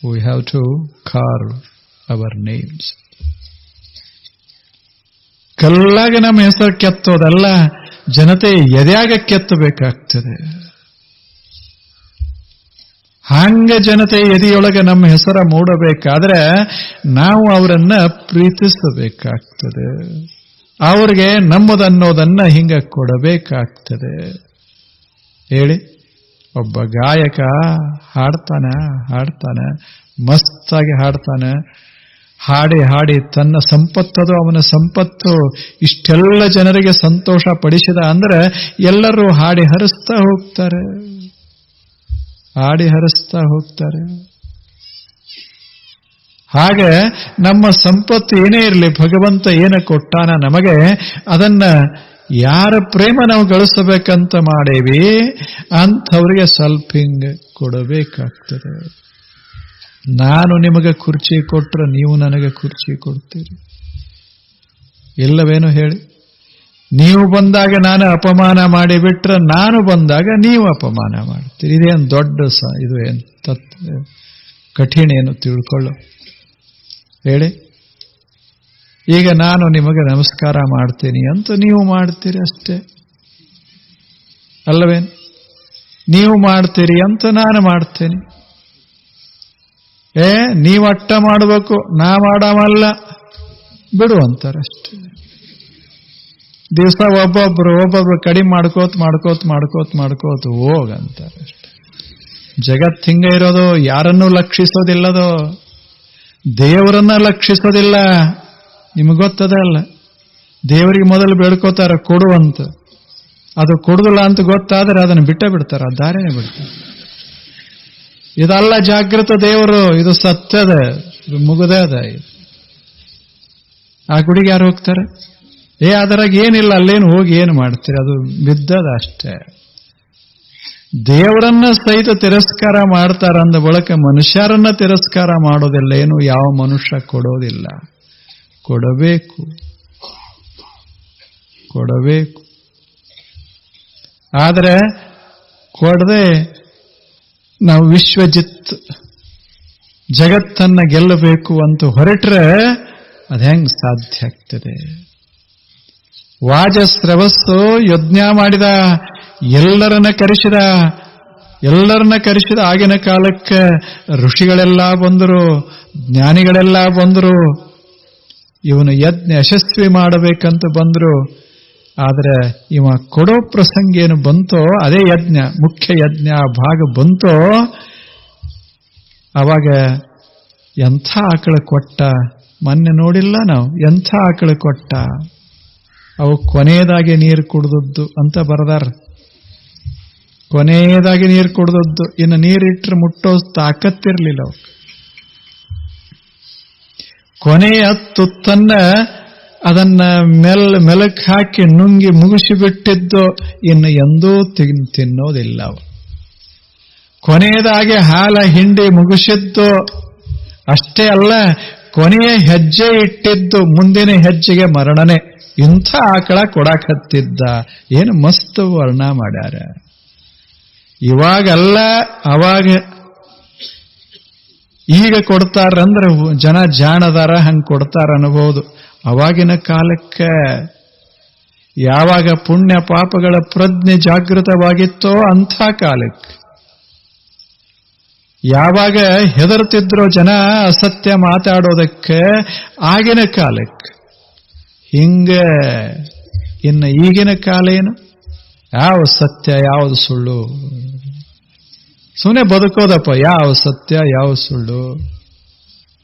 we have to carve our names. ಕಲ್ಲಾಗ ನಮ್ಮ ಹೆಸರು ಕೆತ್ತೋದಲ್ಲ, ಜನತೆ ಎದೆಯಾಗ ಕೆತ್ತಬೇಕಾಗ್ತದೆ. ಹಂಗ ಜನತೆ ಎದೆಯೊಳಗೆ ನಮ್ಮ ಹೆಸರ ಮೂಡಬೇಕಾದ್ರೆ ನಾವು ಅವರನ್ನ ಪ್ರೀತಿಸಬೇಕಾಗ್ತದೆ. ಅವ್ರಿಗೆ ನಮ್ಮದನ್ನೋದನ್ನ ಹಿಂಗ ಕೊಡಬೇಕಾಗ್ತದೆ. ಹೇಳಿ, ಒಬ್ಬ ಗಾಯಕ ಹಾಡ್ತಾನೆ, ಮಸ್ತಾಗಿ ಹಾಡ್ತಾನೆ. ಹಾಡಿ ತನ್ನ ಸಂಪತ್ತದು ಅವನ ಸಂಪತ್ತು ಇಷ್ಟೆಲ್ಲ ಜನರಿಗೆ ಸಂತೋಷ ಪಡಿಸಿದ ಅಂದ್ರೆ ಎಲ್ಲರೂ ಹಾಡಿ ಹರಿಸ್ತಾ ಹೋಗ್ತಾರೆ. ಹಾಗೆ ನಮ್ಮ ಸಂಪತ್ತು ಏನೇ ಇರಲಿ, ಭಗವಂತ ಏನ ಕೊಟ್ಟಾನ ನಮಗೆ, ಅದನ್ನ ಯಾರ ಪ್ರೇಮ ನಾವು ಗಳಿಸಬೇಕಂತ ಮಾಡೇವಿ ಅಂಥವ್ರಿಗೆ ಸ್ವಲ್ಪ ಹಿಂಗೆ ಕೊಡಬೇಕಾಗ್ತದೆ. ನಾನು ನಿಮಗೆ ಕುರ್ಚಿ ಕೊಟ್ರೆ ನೀವು ನನಗೆ ಕುರ್ಚಿ ಕೊಡ್ತೀರಿ, ಇಲ್ಲವೇನು ಹೇಳಿ? ನೀವು ಬಂದಾಗ ನಾನು ಅಪಮಾನ ಮಾಡಿಬಿಟ್ರೆ ನಾನು ಬಂದಾಗ ನೀವು ಅಪಮಾನ ಮಾಡ್ತೀರಿ. ಇದೇನು ದೊಡ್ಡ ಇದು ಏನು ಕಠಿಣ ಏನು ತಿಳ್ಕೊಳ್ಳೋ ಹೇಳಿ? ಈಗ ನಾನು ನಿಮಗೆ ನಮಸ್ಕಾರ ಮಾಡ್ತೀನಿ ಅಂತ ನೀವು ಮಾಡ್ತೀರಿ ಅಷ್ಟೇ ಅಲ್ಲವೇನು? ನೀವು ಮಾಡ್ತೀರಿ ಅಂತ ನಾನು ಮಾಡ್ತೇನೆ. ನೀವು ಅಟ್ಟ ಮಾಡಬೇಕು, ನಾ ಮಾಡಮಲ್ಲ ಬಿಡು ಅಂತಾರಷ್ಟೇ. ದಿವಸ ಒಬ್ಬೊಬ್ರು ಕಡಿಮೆ ಮಾಡ್ಕೋತ ಹೋಗಂತಾರಷ್ಟೆ. ಜಗತ್ ಹಿಂಗ ಇರೋದು. ಯಾರನ್ನೂ ಲಕ್ಷಿಸೋದಿಲ್ಲದೋ, ದೇವರನ್ನ ಲಕ್ಷಿಸೋದಿಲ್ಲ. ನಿಮಗೆ ಗೊತ್ತದ ಅಲ್ಲ, ದೇವರಿಗೆ ಮೊದಲು ಬೇಡ್ಕೋತಾರ ಕೊಡುವಂತ. ಅದು ಕೊಡುದಿಲ್ಲ ಅಂತ ಗೊತ್ತಾದ್ರೆ ಅದನ್ನು ಬಿಡ್ತಾರ, ಆ ದಾರಿನೇ ಬಿಡ್ತಾರೆ. ಇದಲ್ಲ ಜಾಗೃತ ದೇವರು, ಇದು ಸತ್ಯದ, ಇದು ಮುಗದೇ ಅದ. ಆ ಗುಡಿಗೆ ಯಾರು ಹೋಗ್ತಾರೆ? ಅದರಾಗ ಏನಿಲ್ಲ, ಅಲ್ಲೇನು ಹೋಗಿ ಏನು ಮಾಡ್ತೀರಿ? ಅದು ಬಿದ್ದದ ಅಷ್ಟೇ. ದೇವರನ್ನ ಸಹಿತ ತಿರಸ್ಕಾರ ಮಾಡ್ತಾರಂದ ಬಳಕ ಮನುಷ್ಯರನ್ನ ತಿರಸ್ಕಾರ ಮಾಡೋದಿಲ್ಲ. ಏನು ಯಾವ ಮನುಷ್ಯ ಕೊಡೋದಿಲ್ಲ. ಕೊಡಬೇಕು. ಆದರೆ ಕೊಡದೆ ನಾವು ವಿಶ್ವಜಿತ್ ಜಗತ್ತನ್ನ ಗೆಲ್ಲಬೇಕು ಅಂತ ಹೊರಟ್ರೆ ಅದು ಹೆಂಗ್ ಸಾಧ್ಯ ಆಗ್ತದೆ? ವಾಜಸ್ರವಸ್ಸು ಯಜ್ಞ ಮಾಡಿದ, ಎಲ್ಲರನ್ನ ಕರೆಸಿದ. ಆಗಿನ ಕಾಲಕ್ಕೆ ಋಷಿಗಳೆಲ್ಲ ಬಂದರು, ಜ್ಞಾನಿಗಳೆಲ್ಲ ಬಂದರು, ಇವನು ಯಜ್ಞ ಯಶಸ್ವಿ ಮಾಡಬೇಕಂತ ಬಂದರು. ಆದರೆ ಇವ ಕೊಡೋ ಪ್ರಸಂಗ ಏನು ಬಂತೋ, ಅದೇ ಯಜ್ಞ, ಮುಖ್ಯ ಯಜ್ಞ ಭಾಗ ಬಂತೋ, ಅವಾಗ ಎಂಥ ಆಕಳ ಕೊಟ್ಟ. ಮೊನ್ನೆ ನೋಡಿಲ್ಲ ನಾವು, ಎಂಥ ಆಕಳ ಕೊಟ್ಟ. ಅವು ಕೊನೆಯದಾಗಿ ನೀರು ಕುಡ್ದದ್ದು ಅಂತ ಬರದಾರ. ಕೊನೆಯದಾಗಿ ನೀರು ಕುಡ್ದದ್ದು. ಇನ್ನು ನೀರಿಟ್ರೆ ಮುಟ್ಟೋ ತಾಕತ್ತಿರ್ಲಿಲ್ಲ ಅವು. ಕೊನೆಯ ತುತ್ತನ್ನ ಅದನ್ನ ಮೆಲಕ್ ಹಾಕಿ ನುಂಗಿ ಮುಗಿಸಿಬಿಟ್ಟಿದ್ದು, ಇನ್ನು ಎಂದೂ ತಿನ್ನೋದಿಲ್ಲ ಅವು. ಕೊನೆಯದಾಗಿ ಹಾಲ ಹಿಂಡಿ ಮುಗಿಸಿದ್ದು ಅಷ್ಟೇ ಅಲ್ಲ, ಕೊನೆಯ ಹೆಜ್ಜೆ ಇಟ್ಟಿದ್ದು ಮುಂದಿನ ಹೆಜ್ಜೆಗೆ ಮರಣನೆ. ಇಂಥ ಆಕಳ ಕೊಡಾಕತ್ತಿದ್ದ. ಏನು ಮಸ್ತ್ ವರ್ಣ ಮಾಡ್ಯಾರ. ಇವಾಗಲ್ಲ, ಅವಾಗ ಈಗ ಕೊಡ್ತಾರಂದ್ರೆ ಜನ ಜಾಣದಾರ, ಹಂಗೆ ಕೊಡ್ತಾರ ಅನ್ಬೋದು. ಅವಾಗಿನ ಕಾಲಕ್ಕೆ ಯಾವಾಗ ಪುಣ್ಯ ಪಾಪಗಳ ಪ್ರಜ್ಞೆ ಜಾಗೃತವಾಗಿತ್ತೋ ಅಂಥ ಕಾಲಕ್ಕೆ, ಯಾವಾಗ ಹೆದರ್ತಿದ್ರೋ ಜನ ಅಸತ್ಯ ಮಾತಾಡೋದಕ್ಕೆ, ಆಗಿನ ಕಾಲಕ್ಕೆ. ಹಿಂಗೆ ಇನ್ನು ಈಗಿನ ಕಾಲ ಏನು? ಯಾವ ಸತ್ಯ ಯಾವುದು ಸುಳ್ಳು? ಸುಮ್ಮನೆ ಬದುಕೋದಪ್ಪ. ಯಾವ ಸತ್ಯ ಯಾವ ಸುಳ್ಳು?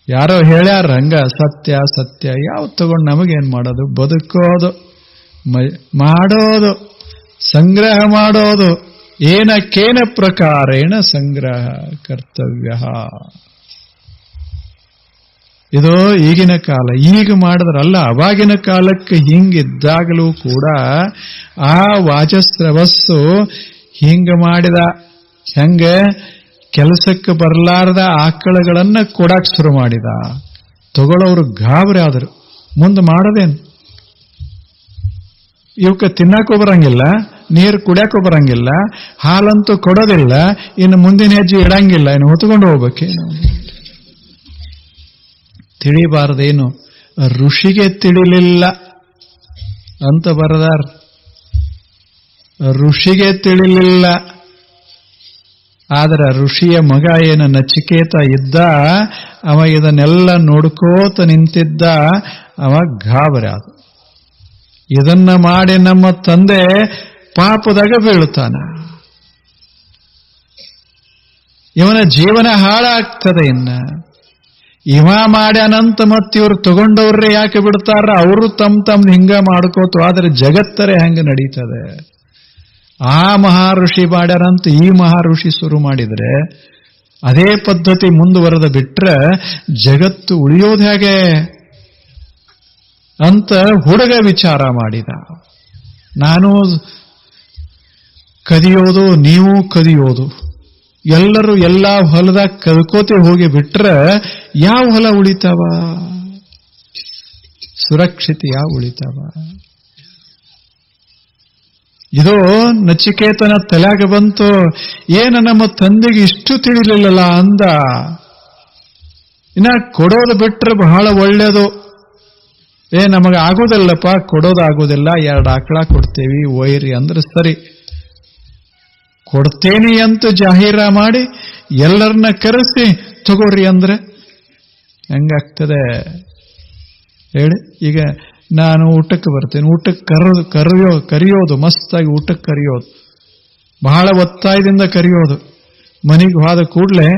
ಯಾರೋ ಹೇಳ್ಯಾರ ಹಂಗ ಸತ್ಯ ಸತ್ಯ ಯಾವ ತಗೊಂಡು ನಮಗೇನು ಮಾಡೋದು? ಬದುಕೋದು, ಮಾಡೋದು, ಸಂಗ್ರಹ ಮಾಡೋದು. ಏನಕ್ಕೇನ ಪ್ರಕಾರೇಣ ಸಂಗ್ರಹ ಕರ್ತವ್ಯ. ಇದು ಈಗಿನ ಕಾಲ. ಈಗ ಮಾಡಿದ್ರಲ್ಲ, ಅವಾಗಿನ ಕಾಲಕ್ಕೆ ಹಿಂಗಿದ್ದಾಗಲೂ ಕೂಡ ಆ ವಾಜಸ್ರವಸ್ಸು ಹಿಂಗ ಮಾಡಿದ. ಹೆಂಗೆ ಕೆಲಸಕ್ಕೆ ಬರಲಾರದ ಆಕಳಗಳನ್ನ ಕೊಡಾಕ್ ಶುರು ಮಾಡಿದ. ತಗೊಳ್ಳೋರು ಗಾಬರಿ ಆದರು. ಮುಂದೆ ಮಾಡೋದೇನು? ಇವಕ್ಕೆ ತಿನ್ನಕ್ಕೂ ಬರಂಗಿಲ್ಲ, ನೀರು ಕುಡಿಯಕ್ಕೂ ಬರಂಗಿಲ್ಲ, ಹಾಲಂತೂ ಕೊಡೋದಿಲ್ಲ, ಇನ್ನು ಮುಂದಿನ ಹೆಜ್ಜೆ ಇಡಂಗಿಲ್ಲ, ಇನ್ನು ಹೊತ್ಕೊಂಡು ಹೋಗ್ಬೇಕೇನು? ತಿಳಿಬಾರದೇನು? ಋಷಿಗೆ ತಿಳಿಲಿಲ್ಲ ಅಂತ ಬರದಾರ. ಋಷಿಗೆ ತಿಳಿಲಿಲ್ಲ. ಆದ್ರೆ ಋಷಿಯ ಮಗ ಏನು ನಚಿಕೇತ ಇದ್ದ, ಅವ ಇದನ್ನೆಲ್ಲ ನೋಡ್ಕೋತ ನಿಂತಿದ್ದ. ಅವ ಗಾಬರಿ ಆದ. ಇದನ್ನ ಮಾಡಿ ನಮ್ಮ ತಂದೆ ಪಾಪದಾಗ ಬೀಳುತ್ತಾನ, ಇವನ ಜೀವನ ಹಾಳಾಗ್ತದೆ. ಇನ್ನ ಇವ ಮಾಡ್ಯಾನಂತ ಮತ್ತಿವ್ರು ತಗೊಂಡವ್ರೆ ಯಾಕೆ ಬಿಡ್ತಾರ? ಅವರು ತಮ್ಮ ಹಿಂಗ ಮಾಡ್ಕೋತು. ಆದ್ರೆ ಜಗತ್ತರೇ ಹಂಗ ನಡೀತದೆ. ಆ ಮಹಾಋಷಿ ಮಾಡ್ಯಾರಂತ ಈ ಮಹಾಋಷಿ ಶುರು ಮಾಡಿದ್ರೆ ಅದೇ ಪದ್ಧತಿ ಮುಂದುವರೆದ ಬಿಟ್ರೆ ಜಗತ್ತು ಉಳಿಯೋದು ಹೇಗೆ ಅಂತ ಹುಡುಗ ವಿಚಾರ ಮಾಡಿದ. ನಾನು ಕದಿಯೋದು, ನೀವು ಕದಿಯೋದು, ಎಲ್ಲರೂ ಎಲ್ಲ ಹೊಲದಾಗ ಕದ್ಕೋತೆ ಹೋಗಿ ಬಿಟ್ರೆ ಯಾವ ಹೊಲ ಉಳಿತಾವ? ಸುರಕ್ಷಿತ ಯಾವ ಉಳಿತಾವ? ಇದು ನಚಿಕೇತನ ತಲೆಯಾಗ ಬಂತು. ಏನ ನಮ್ಮ ತಂದೆಗೆ ಇಷ್ಟು ತಿಳಿಲಿಲ್ಲಲ್ಲ ಅಂದ. ಇನ್ನ ಕೊಡೋದು ಬಿಟ್ರೆ ಬಹಳ ಒಳ್ಳೇದು. ನಮಗೆ ಆಗೋದಿಲ್ಲಪ್ಪ, ಕೊಡೋದಾಗೋದಿಲ್ಲ, 2 ಆಕಳ ಕೊಡ್ತೇವಿ ಒಯ್ರಿ ಅಂದ್ರೆ ಸರಿ. ಕೊಡ್ತೇನೆ ಅಂತ ಜಾಹೀರ ಮಾಡಿ ಎಲ್ಲರನ್ನ ಕರೆಸಿ ತಗೋರಿ ಅಂದ್ರೆ ಹೆಂಗಾಗ್ತದೆ ಹೇಳಿ? ಈಗ ನಾನು ಊಟಕ್ಕೆ ಬರ್ತೇನೆ, ಊಟಕ್ಕೆ ಕರೆಯೋದು, ಮಸ್ತಾಗಿ ಊಟಕ್ಕೆ ಕರೆಯೋದು, ಬಹಳ ಒತ್ತಾಯದಿಂದ ಕರೆಯೋದು. ಮನೆಗೆ ಹೋದ ಕೂಡ್ರೆ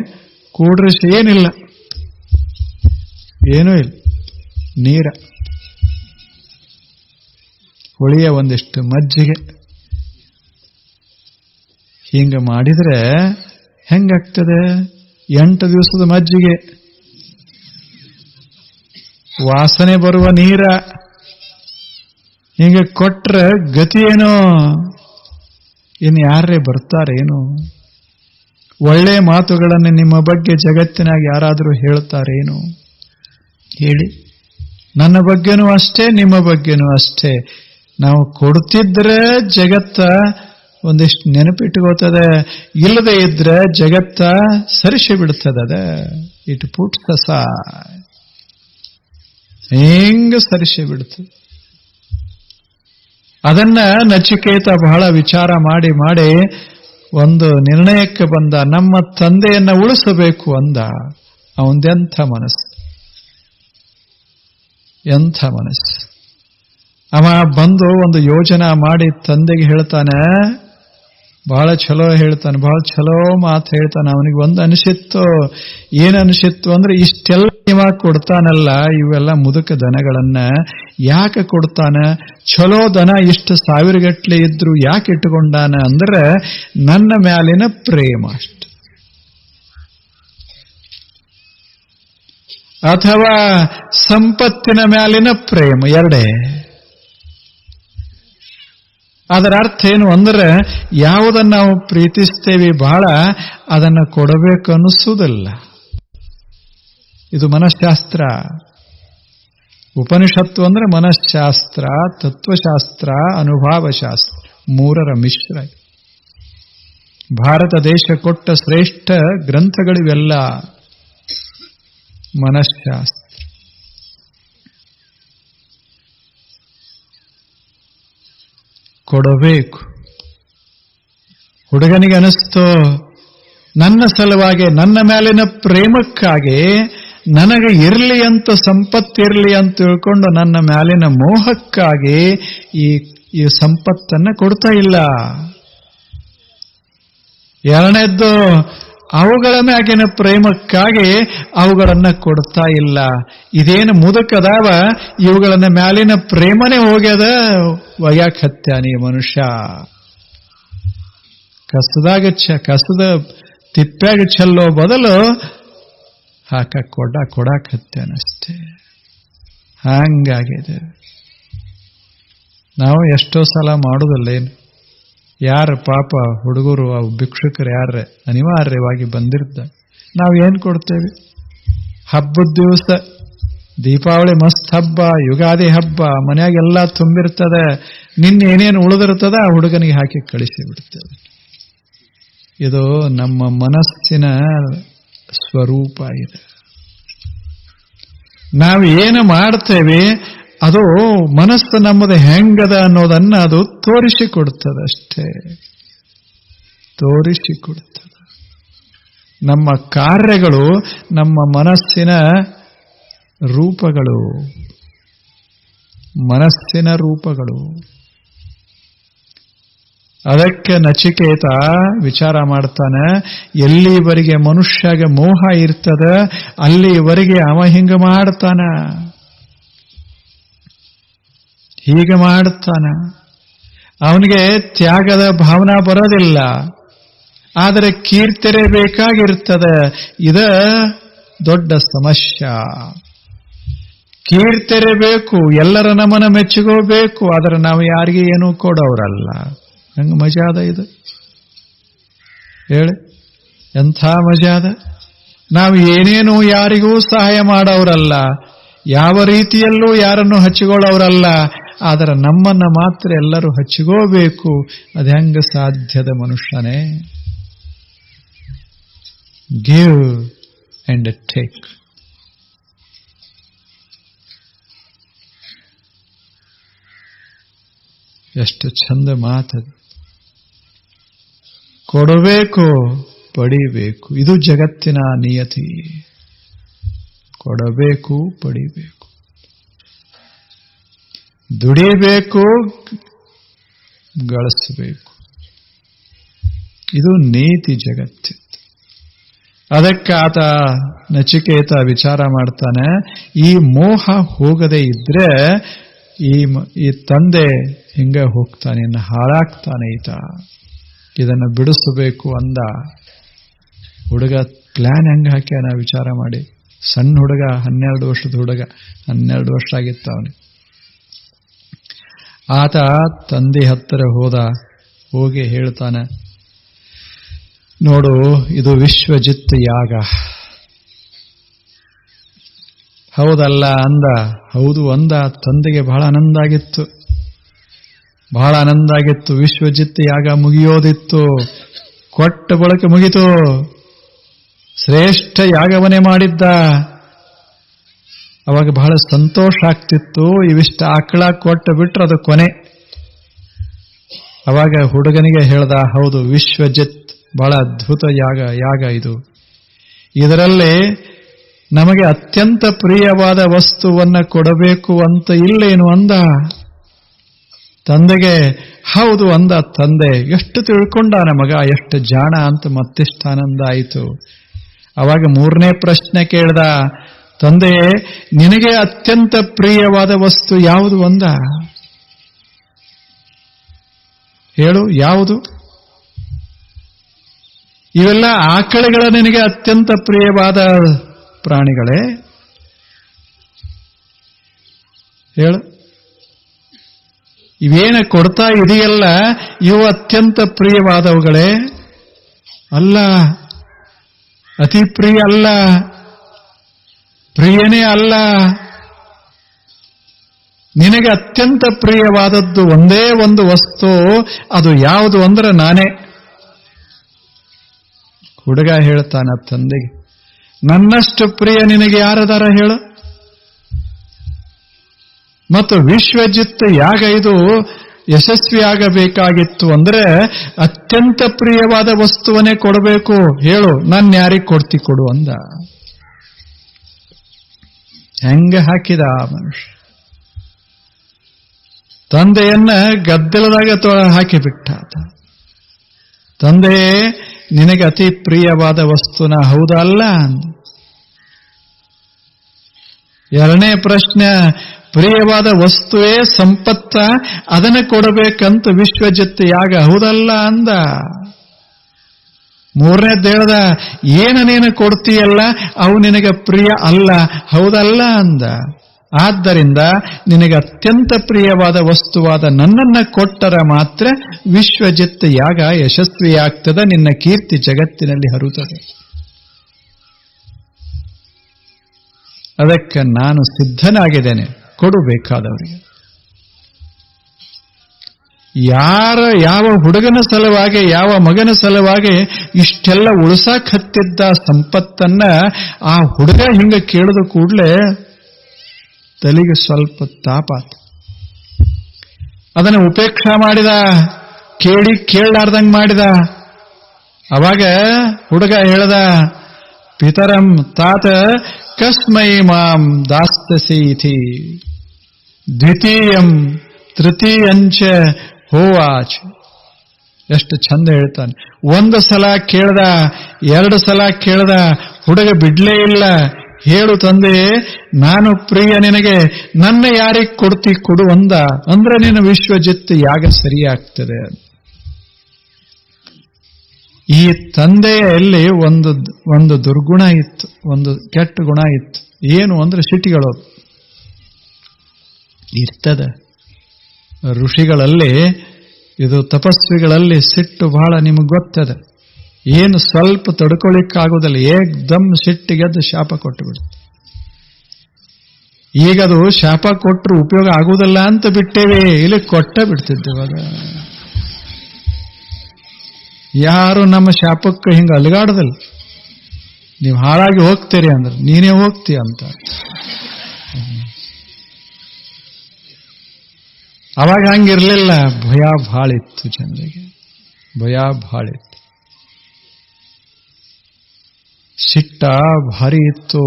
ಏನಿಲ್ಲ, ಏನೂ ಇಲ್ಲ, ನೀರ, ಹುಳಿಯ ಒಂದಿಷ್ಟು ಮಜ್ಜಿಗೆ, ಹಿಂಗ ಮಾಡಿದ್ರೆ ಹೆಂಗಾಗ್ತದೆ? 8 ದಿವಸದ ಮಜ್ಜಿಗೆ, ವಾಸನೆ ಬರುವ ನೀರ, ಹಿಂಗೆ ಕೊಟ್ರೆ ಗತಿ ಏನೋ? ಇನ್ನು ಯಾರೇ ಬರ್ತಾರೇನು? ಒಳ್ಳೆ ಮಾತುಗಳನ್ನು ನಿಮ್ಮ ಬಗ್ಗೆ ಜಗತ್ತಿನಾಗ ಯಾರಾದರೂ ಹೇಳ್ತಾರೇನು ಹೇಳಿ? ನನ್ನ ಬಗ್ಗೆನೂ ಅಷ್ಟೇ, ನಿಮ್ಮ ಬಗ್ಗೆನೂ ಅಷ್ಟೇ. ನಾವು ಕೊಡ್ತಿದ್ರೆ ಜಗತ್ತ ಒಂದಿಷ್ಟು ನೆನಪಿಟ್ಕೋತದೆ, ಇಲ್ಲದೆ ಇದ್ರೆ ಜಗತ್ತ ಸರಿಸಿ ಬಿಡ್ತದ. ಇಟ್ ಪುಟ್ಸ್ ಅಸಾಯ್ಡ್, ಹೆಂಗ ಸರಿಸಿ ಬಿಡ್ತದೆ. ಅದನ್ನ ನಚಿಕೇತ ಬಹಳ ವಿಚಾರ ಮಾಡಿ ಮಾಡಿ ಒಂದು ನಿರ್ಣಯಕ್ಕೆ ಬಂದ. ನಮ್ಮ ತಂದೆಯನ್ನ ಉಳಿಸಬೇಕು ಅಂದ. ಅವಂದೆಂಥ ಮನಸ್ಸು, ಎಂಥ ಮನಸ್ಸು! ಅವ ಬಂದು ಒಂದು ಯೋಜನಾ ಮಾಡಿ ತಂದೆಗೆ ಹೇಳ್ತಾನೆ. ಬಹಳ ಚಲೋ ಹೇಳ್ತಾನೆ, ಬಹಳ ಚಲೋ ಮಾತು ಹೇಳ್ತಾನೆ. ಅವನಿಗೆ ಒಂದು ಅನಿಸಿತ್ತು. ಏನು ಅನಿಸಿತ್ತು ಅಂದ್ರೆ, ಇಷ್ಟೆಲ್ಲ ಇವ ಕೊಡ್ತಾನಲ್ಲ, ಇವೆಲ್ಲ ಮುದುಕ ದನಗಳನ್ನ ಯಾಕೆ ಕೊಡ್ತಾನ? ಚಲೋ ದನ ಇಷ್ಟು 1000 ಗಟ್ಟಲೆ ಇದ್ರು ಯಾಕೆ ಇಟ್ಟುಕೊಂಡಾನ ಅಂದ್ರೆ ನನ್ನ ಮ್ಯಾಲಿನ ಪ್ರೇಮ ಅಷ್ಟು, ಅಥವಾ ಸಂಪತ್ತಿನ ಮ್ಯಾಲಿನ ಪ್ರೇಮ, ಎರಡೇ. ಅದರ ಅರ್ಥ ಏನು ಅಂದ್ರೆ, ಯಾವುದನ್ನು ನಾವು ಪ್ರೀತಿಸ್ತೇವೆ ಬಹಳ ಅದನ್ನು ಕೊಡಬೇಕು ಅನ್ನಿಸುವುದಿಲ್ಲ. ಇದು ಮನಃಶಾಸ್ತ್ರ. ಉಪನಿಷತ್ತು ಅಂದ್ರೆ ಮನಃಶಾಸ್ತ್ರ, ತತ್ವಶಾಸ್ತ್ರ, ಅನುಭಾವಶಾಸ್ತ್ರ, 3ರ ಮಿಶ್ರ. ಭಾರತ ದೇಶ ಕೊಟ್ಟ ಶ್ರೇಷ್ಠ ಗ್ರಂಥಗಳಿವೆಲ್ಲ ಮನಃಶಾಸ್ತ್ರ. ಕೊಡಬೇಕು. ಹುಡುಗನಿಗೆ ಅನಿಸ್ತು, ನನ್ನ ಸಲುವಾಗಿ, ನನ್ನ ಮೇಲಿನ ಪ್ರೇಮಕ್ಕಾಗಿ, ನನಗೆ ಇರಲಿ ಅಂತ, ಸಂಪತ್ತಿರಲಿ ಅಂತ ತಿಳ್ಕೊಂಡು ನನ್ನ ಮೇಲಿನ ಮೋಹಕ್ಕಾಗಿ ಈ ಸಂಪತ್ತನ್ನ ಕೊಡ್ತಾ ಇಲ್ಲ. ಎರಡನೇದ್ದು, ಅವುಗಳ ಮ್ಯಾಗಿನ ಪ್ರೇಮಕ್ಕಾಗಿ ಅವುಗಳನ್ನ ಕೊಡ್ತಾ ಇಲ್ಲ. ಇದೇನು ಮುದುಕದಾವ, ಇವುಗಳನ್ನ ಮ್ಯಾಲಿನ ಪ್ರೇಮನೇ ಹೋಗ್ಯದ. ಒಯ್ಯಾಕ್ ಹತ್ಯಾನಿ ಮನುಷ್ಯ. ಕಸದ ತಿಪ್ಪ್ಯಾಗ ಚೆಲ್ಲೋ ಬದಲು ಕೊಡಾಕ್ ಹತ್ಯಾನಷ್ಟೇ. ಹಂಗಾಗಿದೆ. ನಾವು ಎಷ್ಟೋ ಸಲ ಮಾಡುವುದಿಲ್ಲೇನು? ಯಾರ ಪಾಪ ಹುಡುಗರು, ಅವು ಭಿಕ್ಷುಕರು ಯಾರೇ ಅನಿವಾರ್ಯವಾಗಿ ಬಂದಿರ್ತ, ನಾವು ಏನು ಕೊಡ್ತೇವೆ? ಹಬ್ಬದ ದಿವಸ, ದೀಪಾವಳಿ ಮಸ್ತ್ ಹಬ್ಬ, ಯುಗಾದಿ ಹಬ್ಬ, ಮನೆಯಾಗೆಲ್ಲ ತುಂಬಿರ್ತದೆ. ಏನೇನು ಉಳಿದಿರ್ತದ ಆ ಹುಡುಗನಿಗೆ ಹಾಕಿ ಕಳಿಸಿ ಬಿಡ್ತೇವೆ. ಇದು ನಮ್ಮ ಮನಸ್ಸಿನ ಸ್ವರೂಪ ಇದೆ. ನಾವು ಏನು ಮಾಡ್ತೇವೆ ಅದು ಮನಸ್ಸು ನಮ್ಮದು ಹೆಂಗದ ಅನ್ನೋದನ್ನ ಅದು ತೋರಿಸಿಕೊಡ್ತದಷ್ಟೇ, ತೋರಿಸಿಕೊಡ್ತದೆ. ನಮ್ಮ ಕಾರ್ಯಗಳು ನಮ್ಮ ಮನಸ್ಸಿನ ರೂಪಗಳು, ಮನಸ್ಸಿನ ರೂಪಗಳು. ಅದಕ್ಕೆ ನಚಿಕೇತ ವಿಚಾರ ಮಾಡ್ತಾನೆ, ಎಲ್ಲಿವರೆಗೆ ಮನುಷ್ಯಗೆ ಮೋಹ ಇರ್ತದ ಅಲ್ಲಿವರೆಗೆ ಅವ ಹಿಂಗ ಮಾಡ್ತಾನ, ಹೀಗೆ ಮಾಡ್ತಾನ. ಅವನಿಗೆ ತ್ಯಾಗದ ಭಾವನಾ ಬರೋದಿಲ್ಲ. ಆದರೆ ಕೀರ್ತಿರೇ ಬೇಕಾಗಿರ್ತದೆ. ಇದ ದೊಡ್ಡ ಸಮಸ್ಯೆ. ಕೀರ್ತಿರೇ ಬೇಕು, ಎಲ್ಲರ ನಮನ ಮೆಚ್ಚುಗೋಬೇಕು, ಆದರೆ ನಾವು ಯಾರಿಗೆ ಏನೂ ಕೊಡೋರಲ್ಲ. ಹೆಂಗ ಮಜಾದ ಇದು ಹೇಳಿ, ಎಂಥ ಮಜಾದ. ನಾವು ಏನೇನು ಯಾರಿಗೂ ಸಹಾಯ ಮಾಡೋರಲ್ಲ, ಯಾವ ರೀತಿಯಲ್ಲೂ ಯಾರನ್ನು ಹಚ್ಚಿಕೊಳ್ಳೋರಲ್ಲ, ಆದರೆ ನಮ್ಮನ್ನ ಮಾತ್ರ ಎಲ್ಲರೂ ಹಚ್ಚಿಕೋಬೇಕು. ಅದು ಹೆಂಗ ಸಾಧ್ಯದ ಮನುಷ್ಯನೇ? Give and take. ಎಷ್ಟು ಚಂದ ಮಾತದು. ಕೊಡಬೇಕು, ಪಡಿಬೇಕು. ಇದು ಜಗತ್ತಿನ ನಿಯತಿ. ಕೊಡಬೇಕು, ಪಡಿಬೇಕು, ದುಡಿಬೇಕು, ಗಳಿಸಬೇಕು. ಇದು ನೀತಿ ಜಗತ್ತಿತ್ತು. ಅದಕ್ಕೆ ಆತ ನಚಿಕೇತ ವಿಚಾರ ಮಾಡ್ತಾನೆ, ಈ ಮೋಹ ಹೋಗದೆ ಇದ್ರೆ ಈ ತಂದೆ ಹಿಂಗ ಹೋಗ್ತಾನೆ, ಇನ್ನು ಹಾಳಾಗ್ತಾನೆ ಈತ. ಇದನ್ನು ಬಿಡಿಸಬೇಕು ಅಂದ. ಹುಡುಗ ಪ್ಲಾನ್ ಹೆಂಗ ಹಾಕ್ಯಾನ ವಿಚಾರ ಮಾಡಿ. ಸಣ್ಣ ಹುಡುಗ, 12 ವರ್ಷದ ಹುಡುಗ, 12 ವರ್ಷ ಆಗಿತ್ತು ಅವನಿಗೆ. ಆತ ತಂದೆ ಹತ್ತಿರ ಹೋಗಿ ಹೇಳ್ತಾನೆ, ನೋಡು ಇದು ವಿಶ್ವಜಿತ್ ಯಾಗ. ಹೌದಲ್ಲ ಅಂದ. ಹೌದು ಅಂದ. ತಂದೆಗೆ ಬಹಳ ಆನಂದ ಆಗಿತ್ತು, ಬಹಳ ಆನಂದ ಆಗಿತ್ತು. ವಿಶ್ವಜಿತ್ ಯಾಗ ಮುಗಿಯೋದಿತ್ತು, ಕೊಟ್ಟ ಬಳಕೆ ಮುಗಿತು. ಶ್ರೇಷ್ಠ ಯಾಗವನ್ನೇ ಮಾಡಿದ್ದ. ಅವಾಗ ಬಹಳ ಸಂತೋಷ ಆಗ್ತಿತ್ತು. ಇವಿಷ್ಟ ಆಕಳ ಕೊಟ್ಟು ಬಿಟ್ರೆ ಅದು ಕೊನೆ. ಅವಾಗ ಹುಡುಗನಿಗೆ ಹೇಳ್ದ, ಹೌದು ವಿಶ್ವಜಿತ್ ಬಹಳ ಅದ್ಭುತ ಯಾಗ ಇದು. ಇದರಲ್ಲಿ ನಮಗೆ ಅತ್ಯಂತ ಪ್ರಿಯವಾದ ವಸ್ತುವನ್ನ ಕೊಡಬೇಕು ಅಂತ ಇಲ್ಲೇನು ಅಂದ. ತಂದೆಗೆ ಹೌದು ಅಂದ ತಂದೆ. ಎಷ್ಟು ತಿಳ್ಕೊಂಡಾನ ಮಗ, ಎಷ್ಟು ಜಾಣ ಅಂತ ಮತ್ತಿಷ್ಟು ಆನಂದ ಆಯಿತು. ಅವಾಗ 3ನೇ ಪ್ರಶ್ನೆ ಕೇಳ್ದ, ತಂದೆ ನಿನಗೆ ಅತ್ಯಂತ ಪ್ರಿಯವಾದ ವಸ್ತು ಯಾವುದು ಅಂದ. ಹೇಳು ಯಾವುದು? ಇವೆಲ್ಲ ಆಕಳುಗಳ ನಿನಗೆ ಅತ್ಯಂತ ಪ್ರಿಯವಾದ ಪ್ರಾಣಿಗಳೇ? ಹೇಳು. ಇವೇನ ಕೊಡ್ತಾ ಇದೆಯಲ್ಲ ಇವು ಅತ್ಯಂತ ಪ್ರಿಯವಾದವುಗಳೇ? ಅಲ್ಲ, ಅತಿ ಪ್ರಿಯ ಅಲ್ಲ, ಪ್ರಿಯನೇ ಅಲ್ಲ. ನಿನಗೆ ಅತ್ಯಂತ ಪ್ರಿಯವಾದದ್ದು ಒಂದೇ ಒಂದು ವಸ್ತು. ಅದು ಯಾವುದು ಅಂದ್ರೆ ನಾನೇ. ಹುಡುಗ ಹೇಳ್ತಾನ ತಂದೆಗೆ, ನನ್ನಷ್ಟು ಪ್ರಿಯ ನಿನಗೆ ಯಾರದಾರ ಹೇಳು? ಮತ್ತು ವಿಶ್ವಜಿತ್ ಯಾಗ ಇದು ಯಶಸ್ವಿಯಾಗಬೇಕಾಗಿತ್ತು ಅಂದ್ರೆ ಅತ್ಯಂತ ಪ್ರಿಯವಾದ ವಸ್ತುವನ್ನೇ ಕೊಡಬೇಕು. ಹೇಳು, ನಾನು ಯಾರಿಗೆ ಕೊಡು ಅಂದ. ಹೆಂಗ ಹಾಕಿದ ಆ ಮನುಷ್ಯ. ತಂದೆಯನ್ನ ಗದ್ದಲದಾಗ ಹಾಕಿಬಿಟ್ಟ. ತಂದೆ ನಿನಗೆ ಅತಿ ಪ್ರಿಯವಾದ ವಸ್ತುನ ಹೌದಲ್ಲ ಅಂದ. 2ನೇ ಪ್ರಶ್ನೆ, ಪ್ರಿಯವಾದ ವಸ್ತುವೇ ಸಂಪತ್ತ, ಅದನ್ನ ಕೊಡಬೇಕಂತ ವಿಶ್ವಜಿತ್ ಯಾಗ ಹೌದಲ್ಲ ಅಂದ. 3ನೇದ್ದು ಹೇಳ್ದ, ನೀನು ಕೊಡ್ತೀಯಲ್ಲ ಅವು ನಿನಗೆ ಪ್ರಿಯ ಅಲ್ಲ ಹೌದಲ್ಲ ಅಂದ. ಆದ್ದರಿಂದ ನಿನಗೆ ಅತ್ಯಂತ ಪ್ರಿಯವಾದ ವಸ್ತುವಾದ ನನ್ನನ್ನ ಕೊಟ್ಟರ ಮಾತ್ರ ವಿಶ್ವಜಿತ್ ಯಾಗ ಯಶಸ್ವಿಯಾಗ್ತದೆ, ನಿನ್ನ ಕೀರ್ತಿ ಜಗತ್ತಿನಲ್ಲಿ ಹರುತ್ತದೆ. ಅದಕ್ಕೆ ನಾನು ಸಿದ್ಧನಾಗಿದ್ದೇನೆ, ಕೊಡಬೇಕಾದವರಿಗೆ. ಯಾವ ಹುಡುಗನ ಸಲುವಾಗಿ, ಯಾವ ಮಗನ ಸಲುವಾಗಿ ಇಷ್ಟೆಲ್ಲ ಉಳಿಸಾಕ್ ಹತ್ತಿದ್ದ ಸಂಪತ್ತನ್ನ ಆ ಹುಡುಗ ಹಿಂಗ ಕೇಳಿದ ಕೂಡಲೇ ತಲೆಗೆ ಸ್ವಲ್ಪ ತಾಪಾತ. ಅದನ್ನು ಉಪೇಕ್ಷಾ ಮಾಡಿದ, ಕೇಳಲಾರ್ದಂಗ್ ಮಾಡಿದ. ಅವಾಗ ಹುಡುಗ ಹೇಳ್ದ, ಪಿತರಂ ತಾತ ಕಸ್ಮೈ ಮಾಂ ದಾಸ್ತಸೀತಿ ದ್ವಿತೀಯಂ ತೃತೀಯಂಚ ಹೋವಾಚ. ಎಷ್ಟು ಚಂದ ಹೇಳ್ತಾನೆ. 1 ಸಲ ಕೇಳ್ದ, 2 ಸಲ ಕೇಳ್ದ, ಹುಡುಗ ಬಿಡ್ಲೇ ಇಲ್ಲ. ಹೇಳು ತಂದೆ, ನಾನು ಪ್ರಿಯ ನಿನಗೆ, ನನ್ನ ಯಾರಿಗೆ ಕೊಡು ಅಂದ. ಅಂದ್ರೆ ನಿನ್ನ ವಿಶ್ವಜಿತ್ ಯಾಗ ಸರಿಯಾಗ್ತದೆ. ಈ ತಂದೆಯಲ್ಲಿ ಒಂದು ದುರ್ಗುಣ ಇತ್ತು, ಒಂದು ಕೆಟ್ಟ ಗುಣ ಇತ್ತು. ಏನು ಅಂದ್ರೆ ಸಿಟ್ಟಿಗಳೋದು ಇರ್ತದೆ. ಋಷಿಗಳಲ್ಲಿ, ಇದು ತಪಸ್ವಿಗಳಲ್ಲಿ ಸಿಟ್ಟು ಬಹಳ ನಿಮಗೆ ಗೊತ್ತದ. ಏನು ಸ್ವಲ್ಪ ತಡ್ಕೊಳ್ಳಿಕ್ಕಾಗೋದಿಲ್ಲ, ಏಕ್ದಮ್ ಸಿಟ್ಟಿಗೆದ್ದು ಶಾಪ ಕೊಟ್ಟು ಬಿಡುತ್ತೆ. ಈಗದು ಶಾಪ ಕೊಟ್ಟರು ಉಪಯೋಗ ಆಗುವುದಿಲ್ಲ ಅಂತ ಬಿಟ್ಟೇವೆ, ಇಲ್ಲಿ ಕೊಟ್ಟ ಬಿಡ್ತಿದ್ದೇವಾಗ. ಯಾರು ನಮ್ಮ ಶಾಪಕ್ಕೆ ಹಿಂಗೆ ಅಲಗಾಡದಲ್ಲ. ನೀವು ಹಾಳಾಗಿ ಹೋಗ್ತೀರಿ ಅಂದ್ರೆ ನೀನೇ ಹೋಗ್ತೀಯ ಅಂತ. ಅವಾಗ ಹಂಗಿರ್ಲಿಲ್ಲ, ಭಯ ಭಾಳ ಇತ್ತು ಜನರಿಗೆ, ಭಯ ಭಾಳ ಇತ್ತು. ಸಿಟ್ಟ ಭಾರಿ ಇತ್ತು.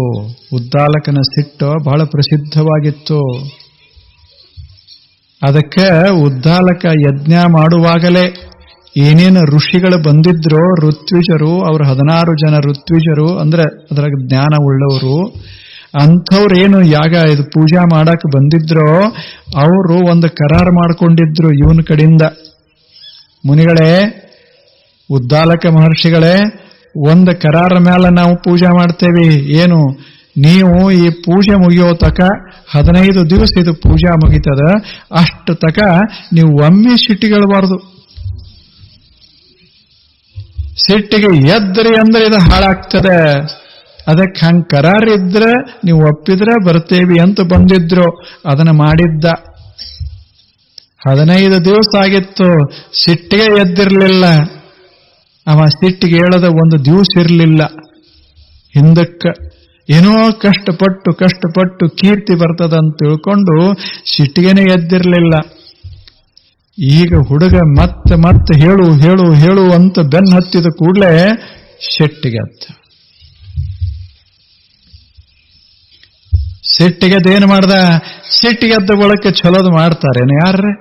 ಉದ್ದಾಲಕನ ಸಿಟ್ಟು ಬಹಳ ಪ್ರಸಿದ್ಧವಾಗಿತ್ತು. ಅದಕ್ಕೆ ಉದ್ದಾಲಕ ಯಜ್ಞ ಮಾಡುವಾಗಲೇ ಏನೇನು ಋಷಿಗಳು ಬಂದಿದ್ರೋ, ಋತ್ವಿಜರು, ಅವರು 16 ಜನ ಋತ್ವಿಜರು ಅಂದ್ರೆ ಅದರ ಜ್ಞಾನ ಉಳ್ಳವರು, ಅಂಥವ್ರೇನು ಯಾಗ ಇದು ಪೂಜಾ ಮಾಡಕ್ ಬಂದಿದ್ರೋ ಅವರು ಒಂದು ಕರಾರು ಮಾಡಿಕೊಂಡಿದ್ರು ಇವನ ಕಡೆಯಿಂದ. ಮುನಿಗಳೇ, ಉದ್ದಾಲಕ ಮಹರ್ಷಿಗಳೇ, ಒಂದು ಕರಾರ ಮೇಲೆ ನಾವು ಪೂಜೆ ಮಾಡ್ತೇವೆ. ಏನು, ನೀವು ಈ ಪೂಜೆ ಮುಗಿಯೋ ತಕ 15 ದಿವಸ ಇದು ಪೂಜಾ ಮುಗಿತದ, ಅಷ್ಟು ತಕ ನೀವು ಒಮ್ಮೆ ಸಿಟ್ಟಿಗಳಬಾರ್ದು. ಸಿಟ್ಟಿಗೆ ಎದ್ರಿ ಅಂದ್ರೆ ಇದು ಹಾಳಾಗ್ತದೆ. ಅದಕ್ಕೆ ಹಂಗೆ ಕರಾರಿದ್ರೆ ನೀವು ಒಪ್ಪಿದ್ರೆ ಬರ್ತೇವಿ ಅಂತ ಬಂದಿದ್ರು. ಅದನ್ನ ಮಾಡಿದ್ದ. 15 ದಿವಸ ಆಗಿತ್ತು, ಸಿಟ್ಟಿಗೆ ಎದ್ದಿರ್ಲಿಲ್ಲ. ಅವ ಸಿಟ್ಟಿಗೆ ಹೇಳದ ಒಂದು ದಿವಸ ಇರಲಿಲ್ಲ. ಹಿಂದಕ್ಕೆ ಏನೋ ಕಷ್ಟಪಟ್ಟು ಕೀರ್ತಿ ಬರ್ತದಂತ ತಿಳ್ಕೊಂಡು ಸಿಟ್ಟಿಗೆನೆ ಎದ್ದಿರ್ಲಿಲ್ಲ. ಈಗ ಹುಡುಗ ಮತ್ತೆ ಹೇಳು ಅಂತ ಬೆನ್ನು ಹತ್ತಿದ ಕೂಡಲೇ ಸಿಟ್ಟಿಗೆದ್ದ. ಸಿಟ್ಟಿಗೆದ್ದೇನು ಮಾಡ್ದ? ಸಿಟ್ಟಿಗೆದ್ದ ಬಳಕೆ ಚಲೋದು ಮಾಡ್ತಾರೇನು ಯಾರ್ರೆ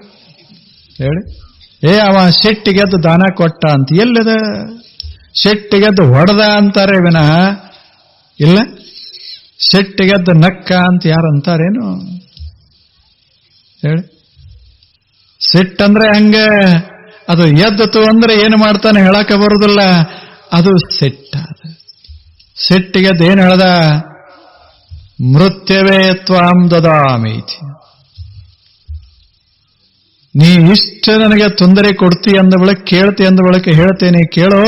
ಹೇಳಿ? ಅವ ಸಿಟ್ಟಿಗೆದ್ದು ದಾನ ಕೊಟ್ಟ ಅಂತ ಎಲ್ಲಿದ? ಸಿಟ್ಟಿಗೆದ್ದು ಹೊಡೆದ ಅಂತಾರೆ ವಿನಃ ಇಲ್ಲ ಸಿಟ್ಟಿಗೆದ್ದು ನಕ್ಕ ಅಂತ ಯಾರಂತಾರೇನು ಹೇಳಿ? ಸಿಟ್ಟಂದ್ರೆ ಹಂಗೆ, ಅದು ಎದ್ದತು ಅಂದ್ರೆ ಏನು ಮಾಡ್ತಾನೆ ಹೇಳಕ್ಕೆ ಬರುದಿಲ್ಲ. ಅದು ಸಿಟ್ಟ. ಸಿಟ್ಟಿಗೆದ್ದು ಏನು ಹೇಳ್ದ? ಮೃತ್ಯವೇ ತ್ವಾಂ ದದಾಮೀತಿ. ನೀ ಇಷ್ಟ ನನಗೆ ತೊಂದರೆ ಕೊಡ್ತಿ ಅಂದ ಬಳಕೆ, ಕೇಳ್ತಿ ಅಂದ ಬಳಕೆ ಹೇಳ್ತೇನೆ ಕೇಳೋ,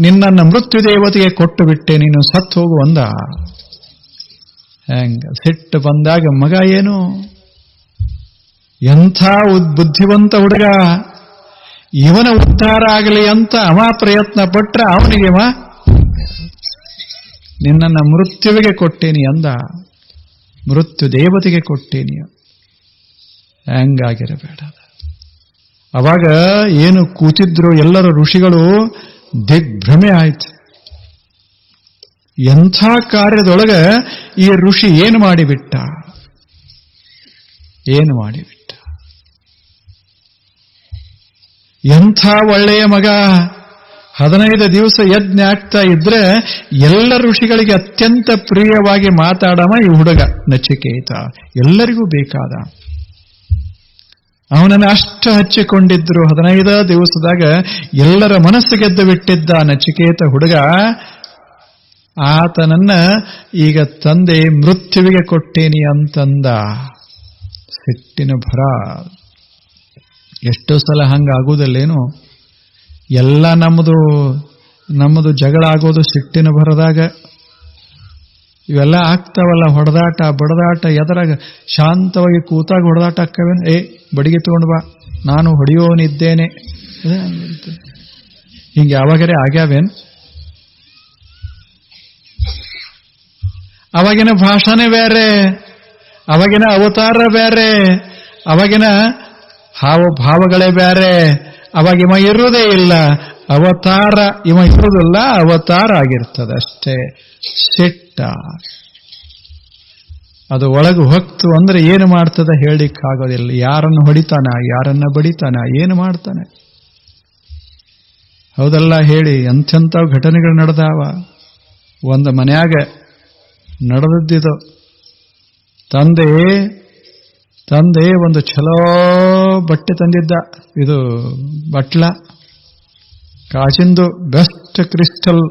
ನಿನ್ನನ್ನು ಮೃತ್ಯು ದೇವತೆಗೆ ಕೊಟ್ಟು ಬಿಟ್ಟೆ, ನೀನು ಸತ್ತು ಹೋಗು ಅಂದ. ಹೆಂಗ ಸಿಟ್ಟು ಬಂದಾಗ ಮಗ ಏನು ಎಂಥ ಬುದ್ಧಿವಂತ ಹುಡುಗ, ಇವನ ಉದ್ಧಾರ ಆಗಲಿ ಅಂತ ಅವ ಪ್ರಯತ್ನ ಪಟ್ರೆ ಅವನಿಗೆ ನಿನ್ನನ್ನು ಮೃತ್ಯುವಿಗೆ ಕೊಟ್ಟೇನಿ ಅಂದ. ಮೃತ್ಯು ದೇವತೆಗೆ ಕೊಟ್ಟೇನಿ. ಹೆಂಗಾಗಿರಬೇಡ. ಅವಾಗ ಏನು ಕೂತಿದ್ರು ಎಲ್ಲರೂ ಋಷಿಗಳು ದಿಗ್ಭ್ರಮೆ ಆಯ್ತು. ಎಂಥ ಕಾರ್ಯದೊಳಗೆ ಈ ಋಷಿ ಏನು ಮಾಡಿಬಿಟ್ಟ? ಎಂಥ ಒಳ್ಳೆಯ ಮಗ. 15 ದಿವಸ ಯಜ್ಞ ಆಗ್ತಾ ಇದ್ರೆ ಎಲ್ಲ ಋಷಿಗಳಿಗೆ ಅತ್ಯಂತ ಪ್ರಿಯವಾಗಿ ಮಾತಾಡವ ಈ ಹುಡುಗ ನಚಿಕೇತ. ಎಲ್ಲರಿಗೂ ಬೇಕಾದ. ಅವನನ್ನು ಅಷ್ಟು ಹಚ್ಚಿಕೊಂಡಿದ್ರು. 15 ದಿವಸದಾಗ ಎಲ್ಲರ ಮನಸ್ಸು ಗೆದ್ದು ಬಿಟ್ಟಿದ್ದ ನಚಿಕೇತ ಹುಡುಗ. ಆತನನ್ನ ಈಗ ತಂದೆ ಮೃತ್ಯುವಿಗೆ ಕೊಟ್ಟೇನಿ ಅಂತಂದ. ಸಿಟ್ಟಿನ ಭರ. ಎಷ್ಟೋ ಸಲ ಹಂಗಾಗುವುದಲ್ಲೇನು? ಎಲ್ಲ ನಮ್ಮದು ಜಗಳ ಆಗೋದು ಸಿಟ್ಟಿನ ಭರದಾಗ. ಇವೆಲ್ಲ ಆಗ್ತಾವಲ್ಲ, ಹೊಡೆದಾಟ ಬಡದಾಟ. ಎದರಾಗ ಶಾಂತವಾಗಿ ಕೂತಾಗ ಹೊಡೆದಾಟ ಅಕ್ಕವೇನು? ಬಡಿಗೆ ತಗೊಂಡು ಬಾ, ನಾನು ಹೊಡೆಯೋನಿದ್ದೇನೆ. ಹಿಂಗೆ ಯಾವಾಗರೇ ಆಗ್ಯಾವೇನು? ಅವಾಗಿನ ಭಾಷಾನೇ ಬೇರೆ, ಅವಾಗಿನ ಅವತಾರ ಬೇರೆ, ಅವಾಗಿನ ಹಾವಭಾವಗಳೇ ಬೇರೆ. ಅವಾಗ ಇವ ಇರುವುದೇ ಇಲ್ಲ, ಅವತಾರ. ಇವ ಇರುವುದಿಲ್ಲ, ಅವತಾರ ಆಗಿರ್ತದೆ ಅಷ್ಟೇ. ಸಿಟ್ಟ ಅದು ಒಳಗೆ ಹೊಕ್ತು ಅಂದ್ರೆ ಏನು ಮಾಡ್ತದೆ ಹೇಳಿಕ್ಕಾಗೋದಿಲ್ಲ. ಯಾರನ್ನು ಹೊಡಿತಾನ, ಯಾರನ್ನ ಬಡಿತಾನ, ಏನು ಮಾಡ್ತಾನೆ? ಹೌದಲ್ಲ ಹೇಳಿ? ಎಂಥೆಂಥ ಘಟನೆಗಳು ನಡೆದಾವ. ಒಂದು ಮನ್ಯಾಗ ನಡೆದಿದ್ದು. ತಂದೆ ಒಂದು ಚಲೋ ಬಟ್ಟೆ ತಂದಿದ್ದ, ಇದು ಬಟ್ಲ. ಕಾಚಿಂದು ಬೆಸ್ಟ್ ಕ್ರಿಸ್ಟಲ್,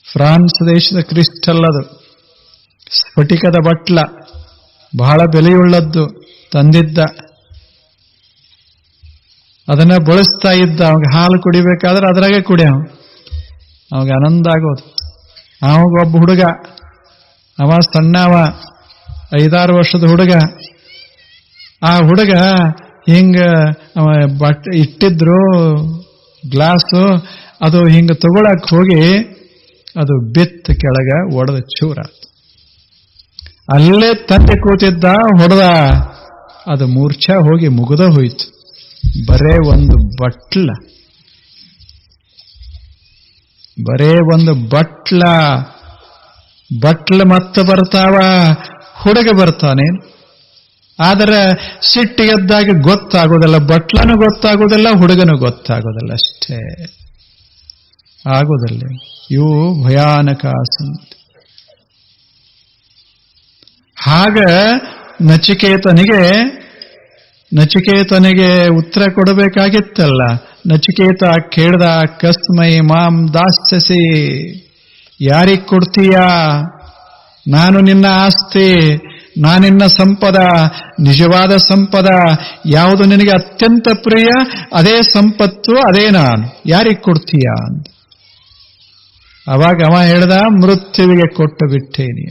ಫ್ರಾನ್ಸ್ ದೇಶದ ಕ್ರಿಸ್ಟಲ್ ಅದು, ಸ್ಫಟಿಕದ ಬಟ್ಲ, ಬಹಳ ಬೆಲೆಯುಳ್ಳದ್ದು ತಂದಿದ್ದ. ಅದನ್ನ ಬಳಸ್ತಾ ಇದ್ದ. ಅವಾಗ ಹಾಲು ಕುಡಿಬೇಕಾದ್ರೆ ಅದ್ರಾಗೆ ಕುಡಿಯ, ಅವಾಗ ಆನಂದ ಆಗೋದು. ಅವಾಗೊಬ್ಬ ಹುಡುಗ, ಅವ ಸಣ್ಣವ, 5-6 ವರ್ಷದ ಹುಡುಗ. ಆ ಹುಡುಗ ಹಿಂಗ ಇಟ್ಟಿದ್ರು ಗ್ಲಾಸು, ಅದು ಹಿಂಗ ತಗೊಳಕ್ ಹೋಗಿ ಅದು ಬಿತ್ತು ಕೆಳಗ, ಒಡೆದ ಚೂರ. ಅಲ್ಲೇ ತಂದೆ ಕೂತಿದ್ದ, ಹೊಡೆದ, ಅದು ಮೂರ್ಛೆ ಹೋಗಿ ಮುಗಿದ ಹೋಯ್ತು. ಬರೇ ಒಂದು ಬಟ್ಲ, ಬರೇ ಒಂದು ಬಟ್ಲ ಮತ್ತೆ ಬರ್ತಾವ, ಹುಡುಗ ಬರ್ತಾನೆ. ಆದರೆ ಸಿಟ್ಟಿಗೆದ್ದಾಗ ಗೊತ್ತಾಗೋದಿಲ್ಲ, ಬಟ್ಲನು ಗೊತ್ತಾಗೋದಿಲ್ಲ, ಹುಡುಗನು ಗೊತ್ತಾಗೋದಿಲ್ಲ, ಅಷ್ಟೇ ಆಗೋದಿಲ್ಲ. ಇವು ಭಯಾನಕ ಸಂತ. ಹಾಗ ನಚಿಕೇತನಿಗೆ ಉತ್ತರ ಕೊಡಬೇಕಾಗಿತ್ತಲ್ಲ. ನಚಿಕೇತ ಕೇಳ್ದ, ಕಸ್ಮೈ ಮಾಂ ದಾಸ್ಯಸಿ, ಯಾರಿಗ್ ಕೊಡ್ತೀಯಾ? ನಾನು ನಿನ್ನ ಆಸ್ತಿ, ನಾನಿನ್ನ ಸಂಪದ, ನಿಜವಾದ ಸಂಪದ ಯಾವುದು ನಿನಗೆ ಅತ್ಯಂತ ಪ್ರಿಯ, ಅದೇ ಸಂಪತ್ತು, ಅದೇ ನಾನು, ಯಾರಿಗ್ ಕೊಡ್ತೀಯಾ ಅಂತ. ಅವಾಗ ಅವ ಹೇಳ್ದ, ಮೃತ್ಯುವಿಗೆ ಕೊಟ್ಟು ಬಿಟ್ಟೇನಿ.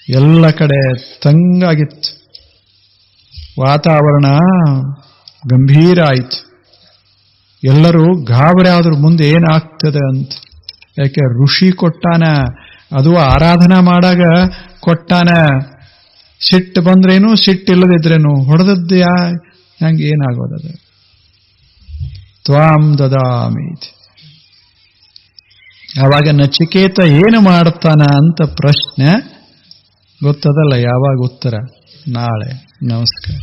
ಎಲ್ಲ ಕಡೆ ತಂಗಾಗಿತ್ತು, ವಾತಾವರಣ ಗಂಭೀರ ಆಯಿತು. ಎಲ್ಲರೂ ಗಾಬರಿ ಆದ್ರು, ಮುಂದೆ ಏನಾಗ್ತದೆ ಅಂತ. ಯಾಕೆ ಋಷಿ ಕೊಟ್ಟಾನ, ಅದು ಆರಾಧನಾ ಮಾಡಾಗ ಕೊಟ್ಟಾನ. ಸಿಟ್ಟು ಬಂದ್ರೇನು, ಸಿಟ್ಟಿಲ್ಲದಿದ್ರೇನು, ಹೊಡೆದದ್ದು ಹಂಗೆ ಏನಾಗೋದದು. ತ್ವಾಂ ದದಾಮಿ. ಆವಾಗ ನಚಿಕೇತ ಏನು ಮಾಡ್ತಾನ ಅಂತ ಪ್ರಶ್ನೆ ಗೊತ್ತದಲ್ಲ. ಯಾವಾಗ ಉತ್ತರ? ನಾಳೆ. ನಮಸ್ಕಾರ.